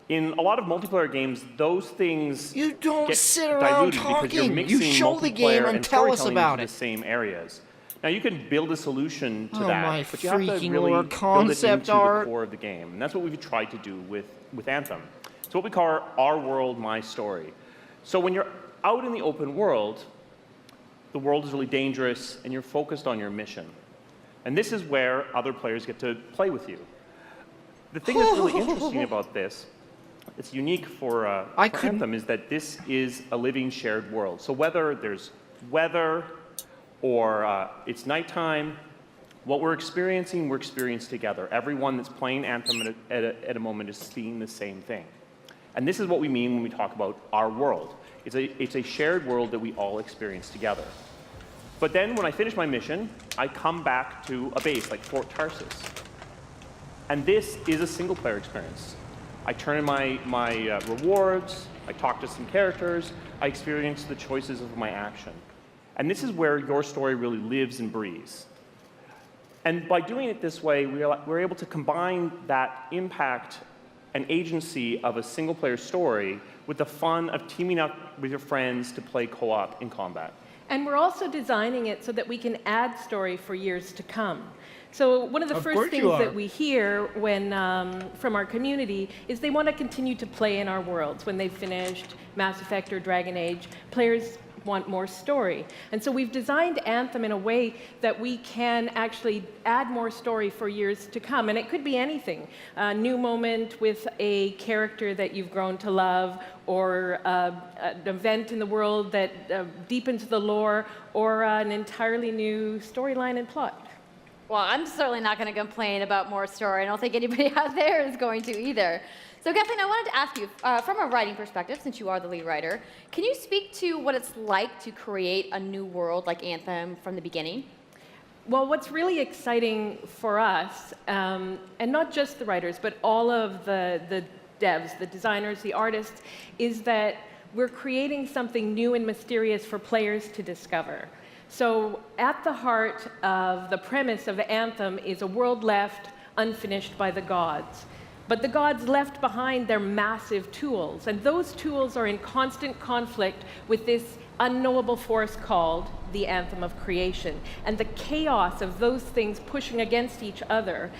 In a lot of multiplayer games, those things You don't get sit around diluted because you're talking. mixing You show the game multiplayer and tell us storytelling about into it. the same areas. Now you can build a solution to Oh that, my but you have to freaking really Lord, build it concept into art. the core of the game, and that's what we've tried to do with Anthem. It's what we call our world, my story. So when you're out in the open world, the world is really dangerous, and you're focused on your mission. And this is where other players get to play with you. The thing that's really interesting about this, it's unique for Anthem, is that this is a living shared world. So whether there's weather or it's nighttime, what we're experiencing together. Everyone that's playing Anthem at a moment is seeing the same thing. And this is what we mean when we talk about our world. It's a shared world that we all experience together. But then when I finish my mission, I come back to a base like Fort Tarsus. And this is a single-player experience. I turn in my rewards, I talk to some characters, I experience the choices of my action. And this is where your story really lives and breathes. And by doing it this way, we're able to combine that impact and agency of a single-player story with the fun of teaming up with your friends to play co-op in combat. And we're also designing it so that we can add story for years to come. So one of the first things that we hear when, from our community is they want to continue to play in our worlds. When they've finished Mass Effect or Dragon Age, players want more story. And so we've designed Anthem in a way that we can actually add more story for years to come. And it could be anything. A new moment with a character that you've grown to love, or an event in the world that deepens the lore, or an entirely new storyline and plot. Well, I'm certainly not going to complain about more story. I don't think anybody out there is going to either. So Kathleen, I wanted to ask you, from a writing perspective, since you are the lead writer, can you speak to what it's like to create a new world like Anthem from the beginning? Well, what's really exciting for us, and not just the writers, but all of the devs, the designers, the artists, is that we're creating something new and mysterious for players to discover. So at the heart of the premise of Anthem is a world left unfinished by the gods. But the gods left behind their massive tools, and those tools are in constant conflict with this unknowable force called the Anthem of Creation. And the chaos of those things pushing against each other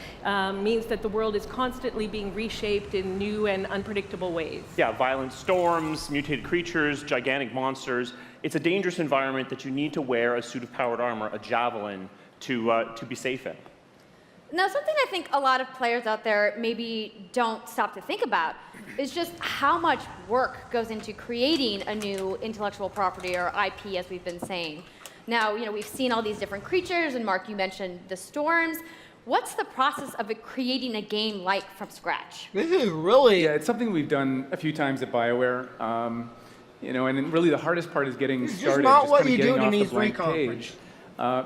means that the world is constantly being reshaped in new and unpredictable ways. Yeah, violent storms, mutated creatures, gigantic monsters. It's a dangerous environment that you need to wear a suit of powered armor, a javelin, to be safe in. Now, something I think a lot of players out there maybe don't stop to think about is just how much work goes into creating a new intellectual property, or IP, as we've been saying. Now, we've seen all these different creatures, and Mark, you mentioned the storms. What's the process of creating a game like from scratch? This is really... Yeah, it's something we've done a few times at BioWare. And really the hardest part is getting started, not what kind of you getting do off in the E3 blank conference. page.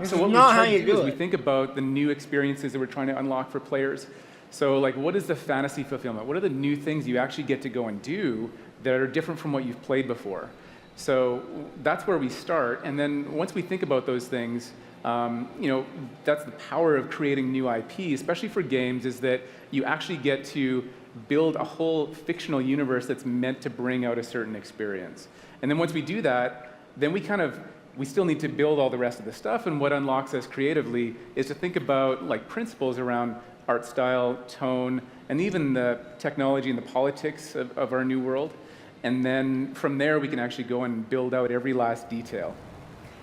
This So is what we not how try you to do do is we it. think about the new experiences that we're trying to unlock for players. So like, what is the fantasy fulfillment? What are the new things you actually get to go and do that are different from what you've played before? So that's where we start. And then once we think about those things, that's the power of creating new IP, especially for games, is that you actually get to build a whole fictional universe that's meant to bring out a certain experience. And then once we do that, then we still need to build all the rest of the stuff, and what unlocks us creatively is to think about like principles around art style, tone, and even the technology and the politics of our new world. And then from there, we can actually go and build out every last detail.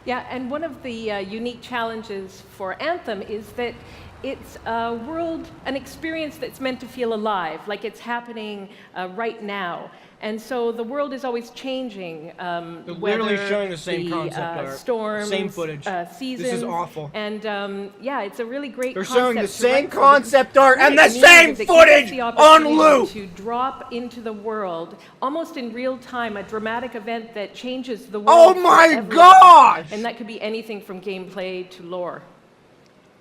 Yeah, and one of the unique challenges for Anthem is that it's a world, an experience that's meant to feel alive, like it's happening right now. And so the world is always changing. They're literally showing the same concept art, storms, same footage. Seasons. This is awful. And yeah, it's a really great They're concept. showing the same write for concept art and the community same that gives footage the on opportunity loop. To drop into the world, almost in real time, a dramatic event that changes the world. Oh for my everyone. gosh! And that could be anything from gameplay to lore.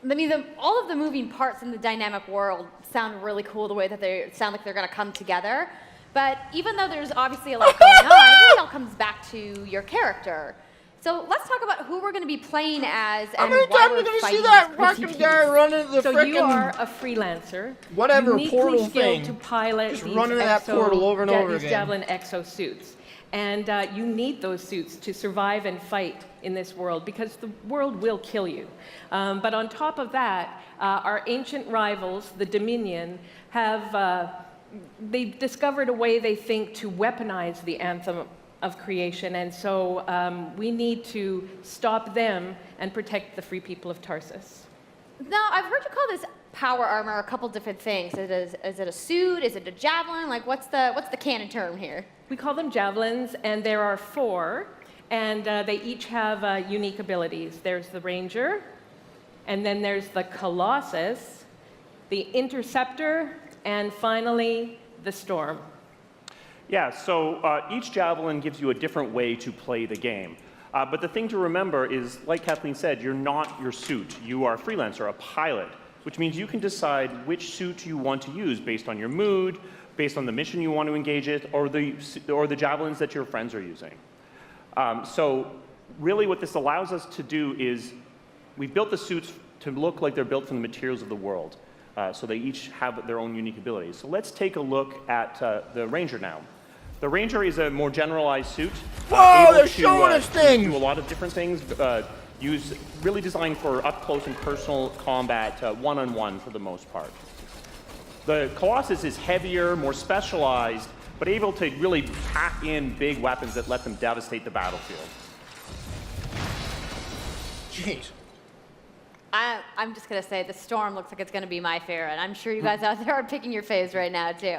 I mean, all of the moving parts in the dynamic world sound really cool, the way that they sound like they're going to come together. But even though there's obviously a lot going on, it really all comes back to your character. So let's talk about who we're going to be playing as and why we're going to see fighting that these crazy fucking guy beasts. run into the So frickin' you are a freelancer, whatever uniquely portal skilled thing. to pilot Just these run into that portal over and over these again. Javelin exosuits. And you need those suits to survive and fight in this world, because the world will kill you. But on top of that, our ancient rivals, the Dominion, have they've discovered a way, they think, to weaponize the Anthem of Creation. And so we need to stop them and protect the free people of Tarsus. Now, I've heard you call this power armor a couple different things. Is it a suit? Is it a javelin? Like, what's the canon term here? We call them javelins, and there are 4, and they each have unique abilities. There's the Ranger, and then there's the Colossus, the Interceptor, and finally, the Storm. Yeah, so each javelin gives you a different way to play the game. But the thing to remember is, like Kathleen said, you're not your suit. You are a freelancer, a pilot, which means you can decide which suit you want to use based on your mood, based on the mission you want to engage in, or the javelins that your friends are using. So really what this allows us to do is we've built the suits to look like they're built from the materials of the world. So they each have their own unique abilities. So let's take a look at the Ranger now. The Ranger is a more generalized suit. Whoa, they're showing us things! Do a lot of different things. Really designed for up close and personal combat, one-on-one for the most part. The Colossus is heavier, more specialized, but able to really pack in big weapons that let them devastate the battlefield. Jeez. I'm just going to say the storm looks like it's going to be my favorite. I'm sure you guys out there are picking your faves right now, too.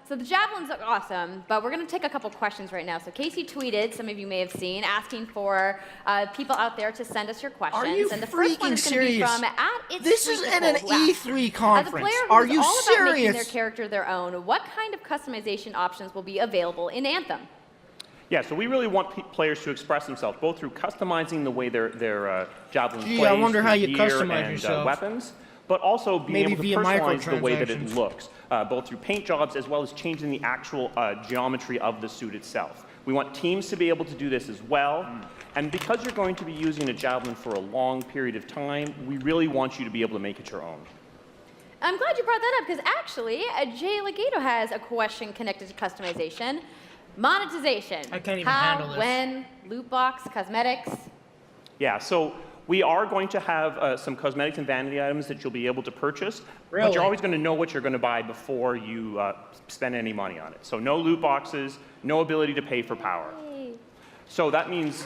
So the javelins look awesome, but we're going to take a couple questions right now. So Casey tweeted, some of you may have seen, asking for people out there to send us your questions. Are you and the first one freaking is going to be serious? from @It's This is in an E3 conference. As a player Are who's you all about making their serious? character their own, what kind of customization options will be available in Anthem? Yeah, so we really want players to express themselves, both through customizing the way their javelin Gee, plays, I wonder how through you gear customize and yourself. weapons, but also being Maybe able to via personalize the way that microtransactions. it looks, both through paint jobs as well as changing the actual geometry of the suit itself. We want teams to be able to do this as well, and because you're going to be using a javelin for a long period of time, we really want you to be able to make it your own. I'm glad you brought that up because actually, Jay Legato has a question connected to customization. Monetization. I can't even How, handle this. when, loot box, cosmetics. Yeah, so we are going to have some cosmetics and vanity items that you'll be able to purchase, but Really? you're always going to know what you're going to buy before you spend any money on it. So no loot boxes, no ability to pay for power. So that means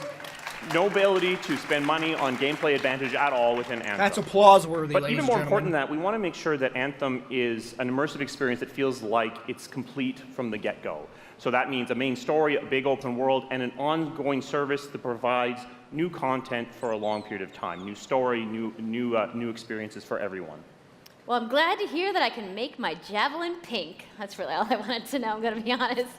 no ability to spend money on gameplay advantage at all within Anthem. That's applause-worthy, But ladies even and more gentlemen. important than that, we want to make sure that Anthem is an immersive experience that feels like it's complete from the get-go. So that means a main story, a big open world, and an ongoing service that provides new content for a long period of time. New story, new experiences for everyone. Well, I'm glad to hear that I can make my javelin pink. That's really all I wanted to know, I'm going to be honest.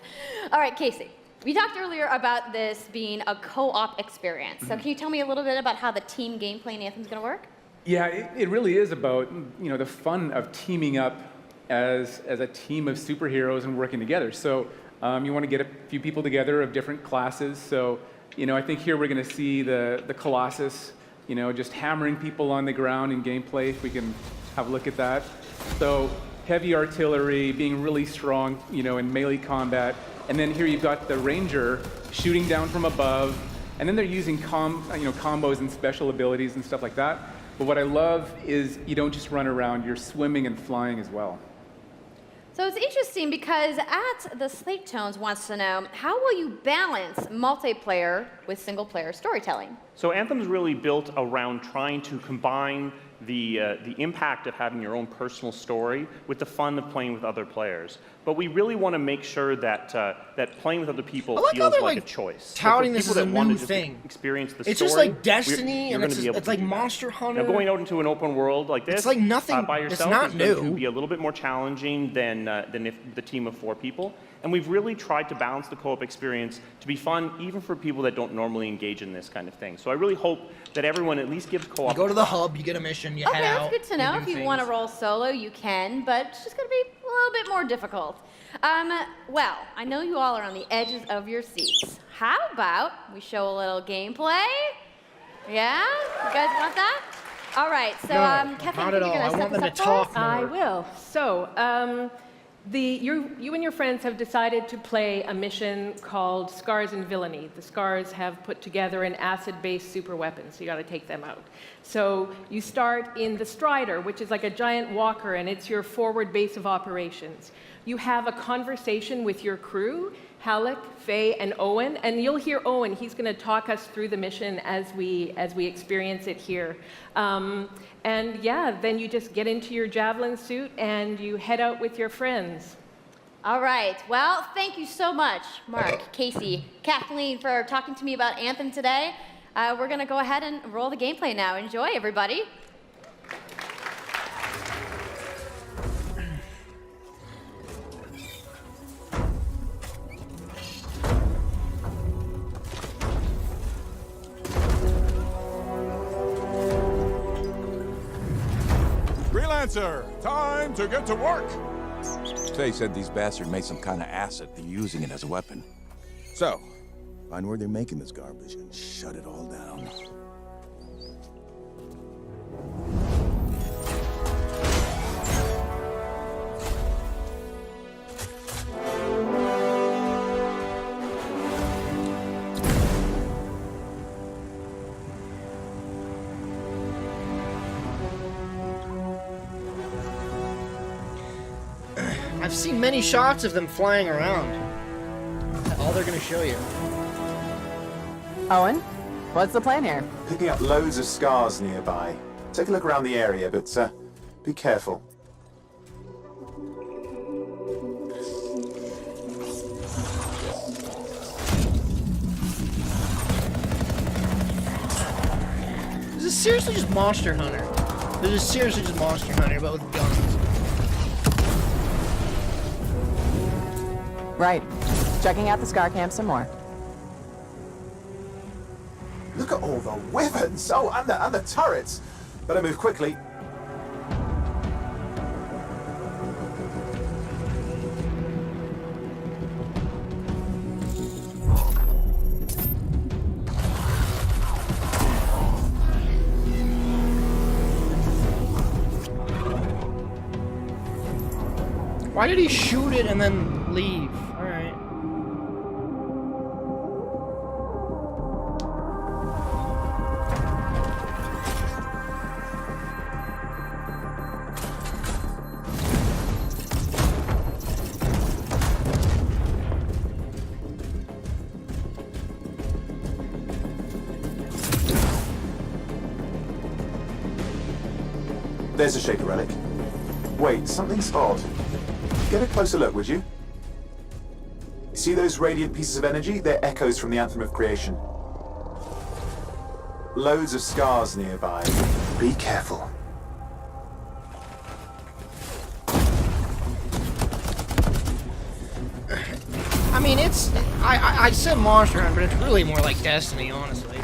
All right, Casey. We talked earlier about this being a co-op experience. So can you tell me a little bit about how the team gameplay in Anthem is going to work? Yeah, it really is about, you know, the fun of teaming up as a team of superheroes and working together. So you want to get a few people together of different classes. So, you know, I think here we're going to see the Colossus, you know, just hammering people on the ground in gameplay, if we can have a look at that. So heavy artillery, being really strong, you know, in melee combat. And then here you've got the Ranger shooting down from above. And then they're using combos and special abilities and stuff like that. But what I love is you don't just run around, you're swimming and flying as well. So it's interesting because the Slate Tones wants to know, how will you balance multiplayer with single-player storytelling? So Anthem's really built around trying to combine the impact of having your own personal story with the fun of playing with other players. But we really want to make sure that that playing with other people feels like a choice. Touting so this for as a people that want new to just thing. Experience the It's story, just like Destiny, you're and gonna be able it's to like do that. Monster Hunter. Now, going out into an open world like this, It's like nothing. by It's yourself not is going to new. be a little bit more challenging than if the team of 4 people. And we've really tried to balance the co-op experience to be fun, even for people that don't normally engage in this kind of thing. So I really hope that everyone at least gives co-op. You go to the hub, you get a mission, you Okay, head out. that's good to know. you If do you want to things. roll solo, you can, but it's just going to be a little bit more difficult. Well, I know you all are on the edges of your seats. How about we show a little gameplay? Yeah? You guys want that? All right, so No, Kathleen, not at all. you're I going to want set them this to up for talk us? I will. So, you and your friends have decided to play a mission called Scars and Villainy. The Scars have put together an acid-based super weapon, so you got to take them out. So you start in the Strider, which is like a giant walker, and it's your forward base of operations. You have a conversation with your crew, Halleck, Faye, and Owen, and you'll hear Owen. He's going to talk us through the mission as we experience it here. And yeah, then you just get into your javelin suit and you head out with your friends. All right. Well, thank you so much, Mark, Casey, Kathleen, for talking to me about Anthem today. We're going to go ahead and roll the gameplay now. Enjoy, everybody. Freelancer, time to get to work. Faye said these bastards made some kind of acid. They're using it as a weapon. So, find where they're making this garbage and shut it all down. I've seen many shots of them flying around. All they're going to show you. Owen? What's the plan here? Picking up loads of scars nearby. Take a look around the area, but be careful. This is seriously just Monster Hunter. This is seriously just Monster Hunter, but with guns. Right. Checking out the Scar Camp some more. Look at all the weapons! Oh, and the turrets! Better move quickly. Why did he shoot it and then leave? Alright. There's a Shaper relic. Wait, something's odd. Get a closer look, would you? See those radiant pieces of energy? They're echoes from the Anthem of Creation. Loads of scars nearby. Be careful. I mean, it's... I said Monster Hunter, but it's really more like Destiny, honestly.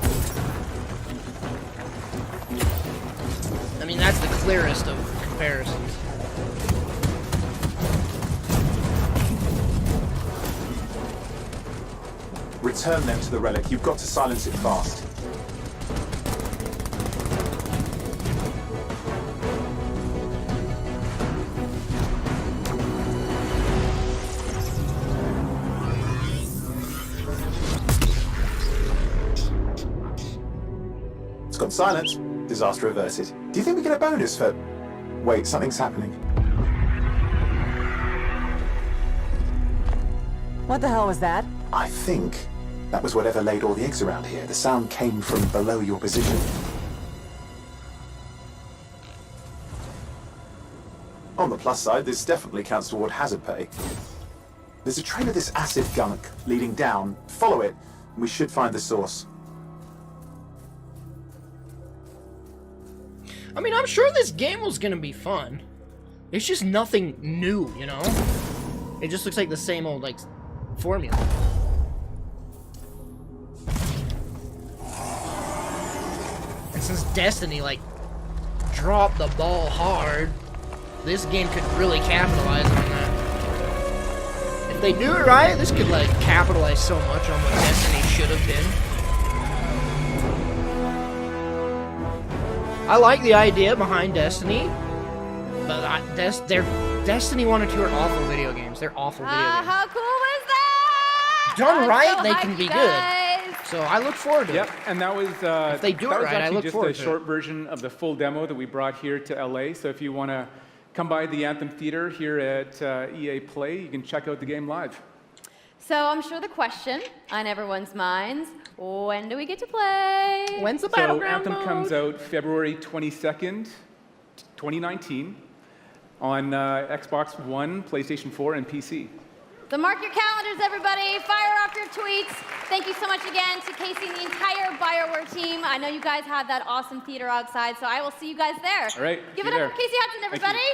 I mean, that's the clearest of comparisons. Return them to the relic. You've got to silence it fast. It's gone silent. Disaster averted. Do you think we get a bonus for... Wait, something's happening. What the hell was that? I think that was whatever laid all the eggs around here. The sound came from below your position. On the plus side, this definitely counts toward hazard pay. There's a trail of this acid gunk leading down. Follow it, and we should find the source. I mean, I'm sure this game was gonna be fun. It's just nothing new, you know? It just looks like the same old, like, formula. And since Destiny, like, dropped the ball hard, this game could really capitalize on that. If they do it right, this could, like, capitalize so much on what Destiny should have been. I like the idea behind Destiny, but Destiny 1 and 2 are awful video games. They're awful video games. How cool was that? Done right, so they can be good. So I look forward to it. Yep, and that was if they do it right, I look just forward a to short it. version of the full demo that we brought here to LA. So if you want to come by the Anthem Theater here at EA Play, you can check out the game live. So I'm sure the question on everyone's minds, when do we get to play? When's the So Battleground Anthem mode? comes out February 22nd, 2019 on Xbox One, PlayStation 4, and PC. So mark your calendars, everybody. Fire off your tweets. Thank you so much again to Casey and the entire BioWare team. I know you guys had that awesome theater outside, so I will see you guys there. All right, Give see it you up for there. Casey Hudson, everybody.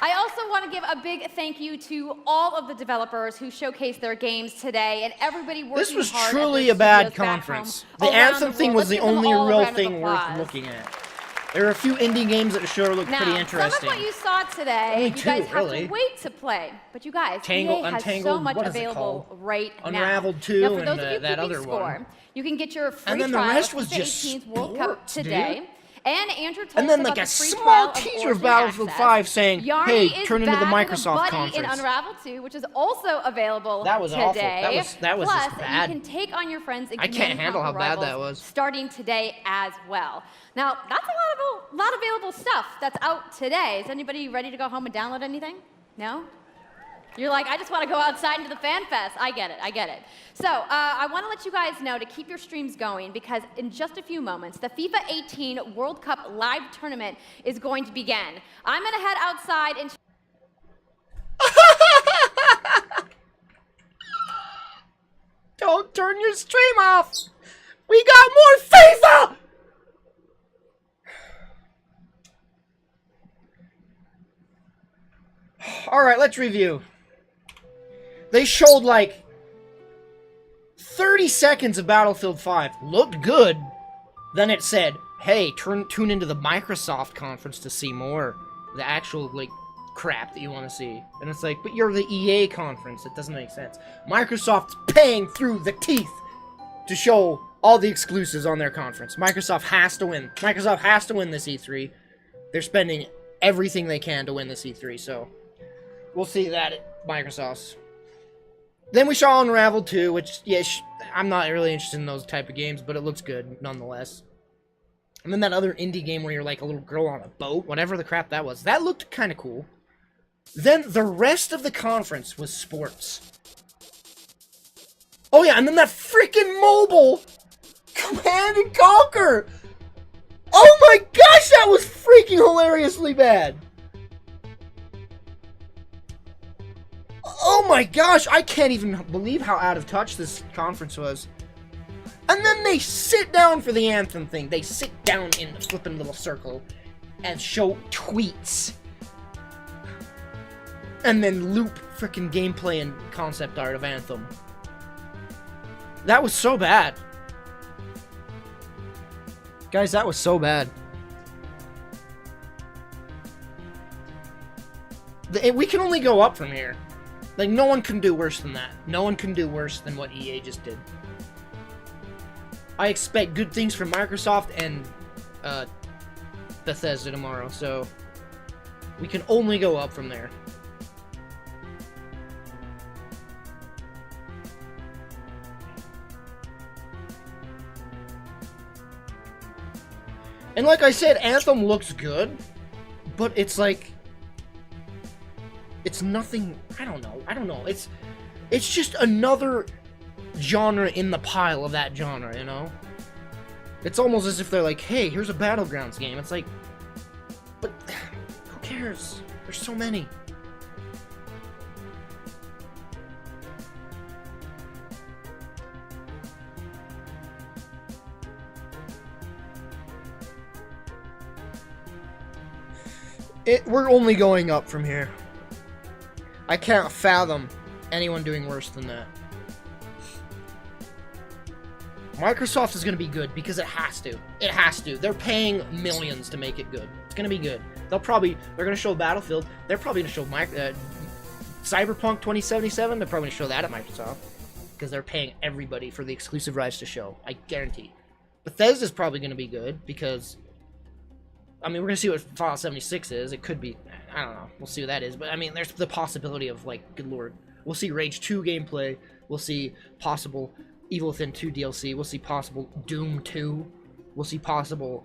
I also want to give a big thank you to all of the developers who showcased their games today and everybody working hard. This was at truly their a bad studios back conference. home The around Anthem the thing world. was Let's the give them only all a real round of thing worth applause. looking at. There are a few indie games that sure look pretty Now, interesting. some of what you saw today, Only you guys two, have really. to wait to play. But you guys, Tangled- EA has so Untangled, much what is it available called? right Unraveled now. 2 Now, for and, those of you that keeping other score, one. you can get your free And then the trial rest of was FIFA just 18's World Cup sports, dude. today. And Andrew told And then us like about a the free small trial of teaser of Origin Battlefield Access. 5 saying, Yarny hey, is turn into the back with a Microsoft buddy conference. in Unravel 2, which is also available That was today. awful. That was Plus, just bad. you can take on your friends and I can't Command handle how Conquer bad that Rivals was. starting today as well. Now, that's a lot of available stuff that's out today. Is anybody ready to go home and download anything? No? You're like, I just want to go outside into the fan fest. I get it. So I want to let you guys know to keep your streams going because in just a few moments, the FIFA 18 World Cup live tournament is going to begin. I'm going to head outside and... Don't turn your stream off! We got more FIFA! Alright, let's review. They showed like 30 seconds of Battlefield 5. Looked good. Then it said, hey, tune into the Microsoft conference to see more. The actual, like, crap that you want to see. And it's like, but you're the EA conference. It doesn't make sense. Microsoft's paying through the teeth to show all the exclusives on their conference. Microsoft has to win. Microsoft has to win this E3. They're spending everything they can to win this E3, so we'll see that at Microsoft's. Then we saw Unravel 2, which, yeah, I'm not really interested in those type of games, but it looks good nonetheless. And then that other indie game where you're like a little girl on a boat, whatever the crap that was, that looked kind of cool. Then the rest of the conference was sports. Oh yeah, and then that freaking mobile Command and Conquer! Oh my gosh, that was freaking hilariously bad! Oh my gosh, I can't even believe how out of touch this conference was. And then they sit down for the Anthem thing. They sit down in the flippin' little circle and show tweets. And then loop frickin' gameplay and concept art of Anthem. That was so bad. Guys, that was so bad. We can only go up from here. Like, no one can do worse than that. No one can do worse than what EA just did. I expect good things from Microsoft and Bethesda tomorrow, so we can only go up from there. And like I said, Anthem looks good, but it's like, it's nothing, I don't know, it's just another genre in the pile of that genre, you know? It's almost as if they're like, hey, here's a Battlegrounds game. It's like, but who cares? There's so many. We're only going up from here. I can't fathom anyone doing worse than that. Microsoft is going to be good because it has to. It has to. They're paying millions to make it good. It's going to be good. They're going to show Battlefield. They're probably going to show Cyberpunk 2077. They're probably going to show that at Microsoft because they're paying everybody for the exclusive rights to show. I guarantee. Bethesda's probably going to be good because, I mean, we're going to see what Fallout 76 is. It could be, I don't know. We'll see what that is. But, I mean, there's the possibility of, like, good lord. We'll see Rage 2 gameplay. We'll see possible Evil Within 2 DLC. We'll see possible Doom 2. We'll see possible,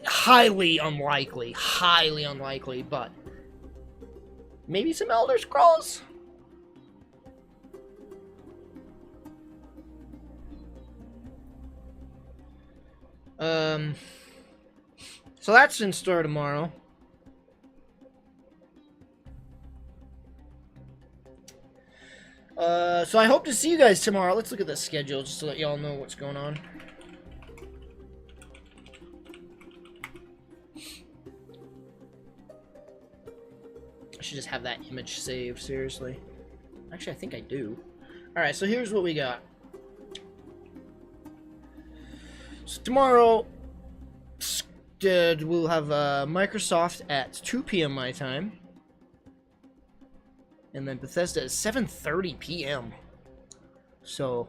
highly unlikely, but maybe some Elder Scrolls? So that's in store tomorrow. So I hope to see you guys tomorrow. Let's look at the schedule just to let y'all know what's going on. I should just have that image saved, seriously. Actually, I think I do. Alright, so here's what we got. So tomorrow, we'll have Microsoft at 2 p.m. my time. And then Bethesda is 7:30 p.m. So,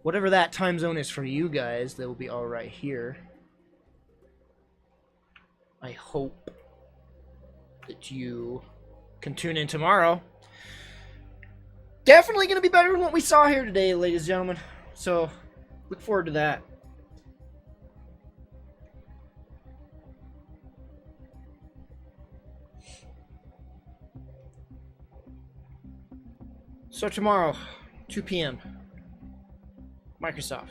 whatever that time zone is for you guys, that will be all right here. I hope that you can tune in tomorrow. Definitely going to be better than what we saw here today, ladies and gentlemen. So, look forward to that. So tomorrow, 2 p.m. Microsoft.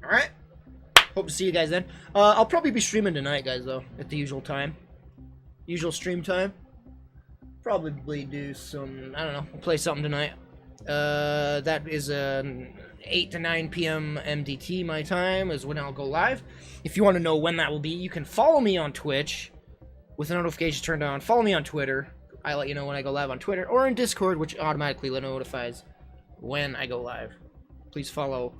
Alright. Hope to see you guys then. I'll probably be streaming tonight, guys, though, at the usual time. Usual stream time. Probably do some, I don't know, play something tonight. That is 8 to 9 p.m. MDT my time is when I'll go live. If you want to know when that will be, you can follow me on Twitch with the notifications turned on. Follow me on Twitter. I let you know when I go live on Twitter, or in Discord, which automatically notifies when I go live. Please follow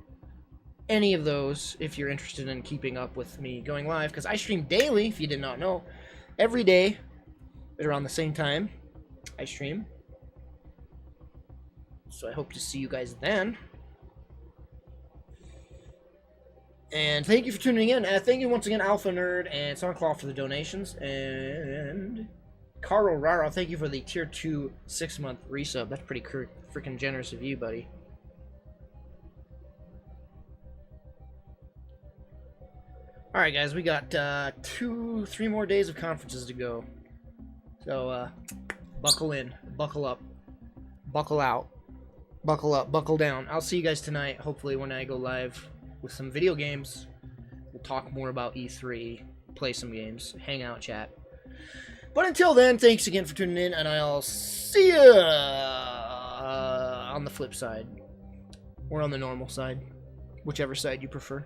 any of those if you're interested in keeping up with me going live, because I stream daily, if you did not know. Every day, at around the same time, I stream. So I hope to see you guys then. And thank you for tuning in. Thank you once again, Alpha Nerd and Soundclaw for the donations. And Caro Raro, thank you for the tier 2 6-month resub. That's pretty freaking generous of you, buddy. Alright, guys, we got 2-3 more days of conferences to go. So, buckle in, buckle up, buckle out, buckle up, buckle down. I'll see you guys tonight, hopefully, when I go live with some video games. We'll talk more about E3, play some games, hang out, chat. But until then, thanks again for tuning in, and I'll see ya on the flip side. Or on the normal side. Whichever side you prefer.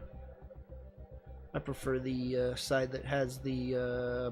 I prefer the side that has the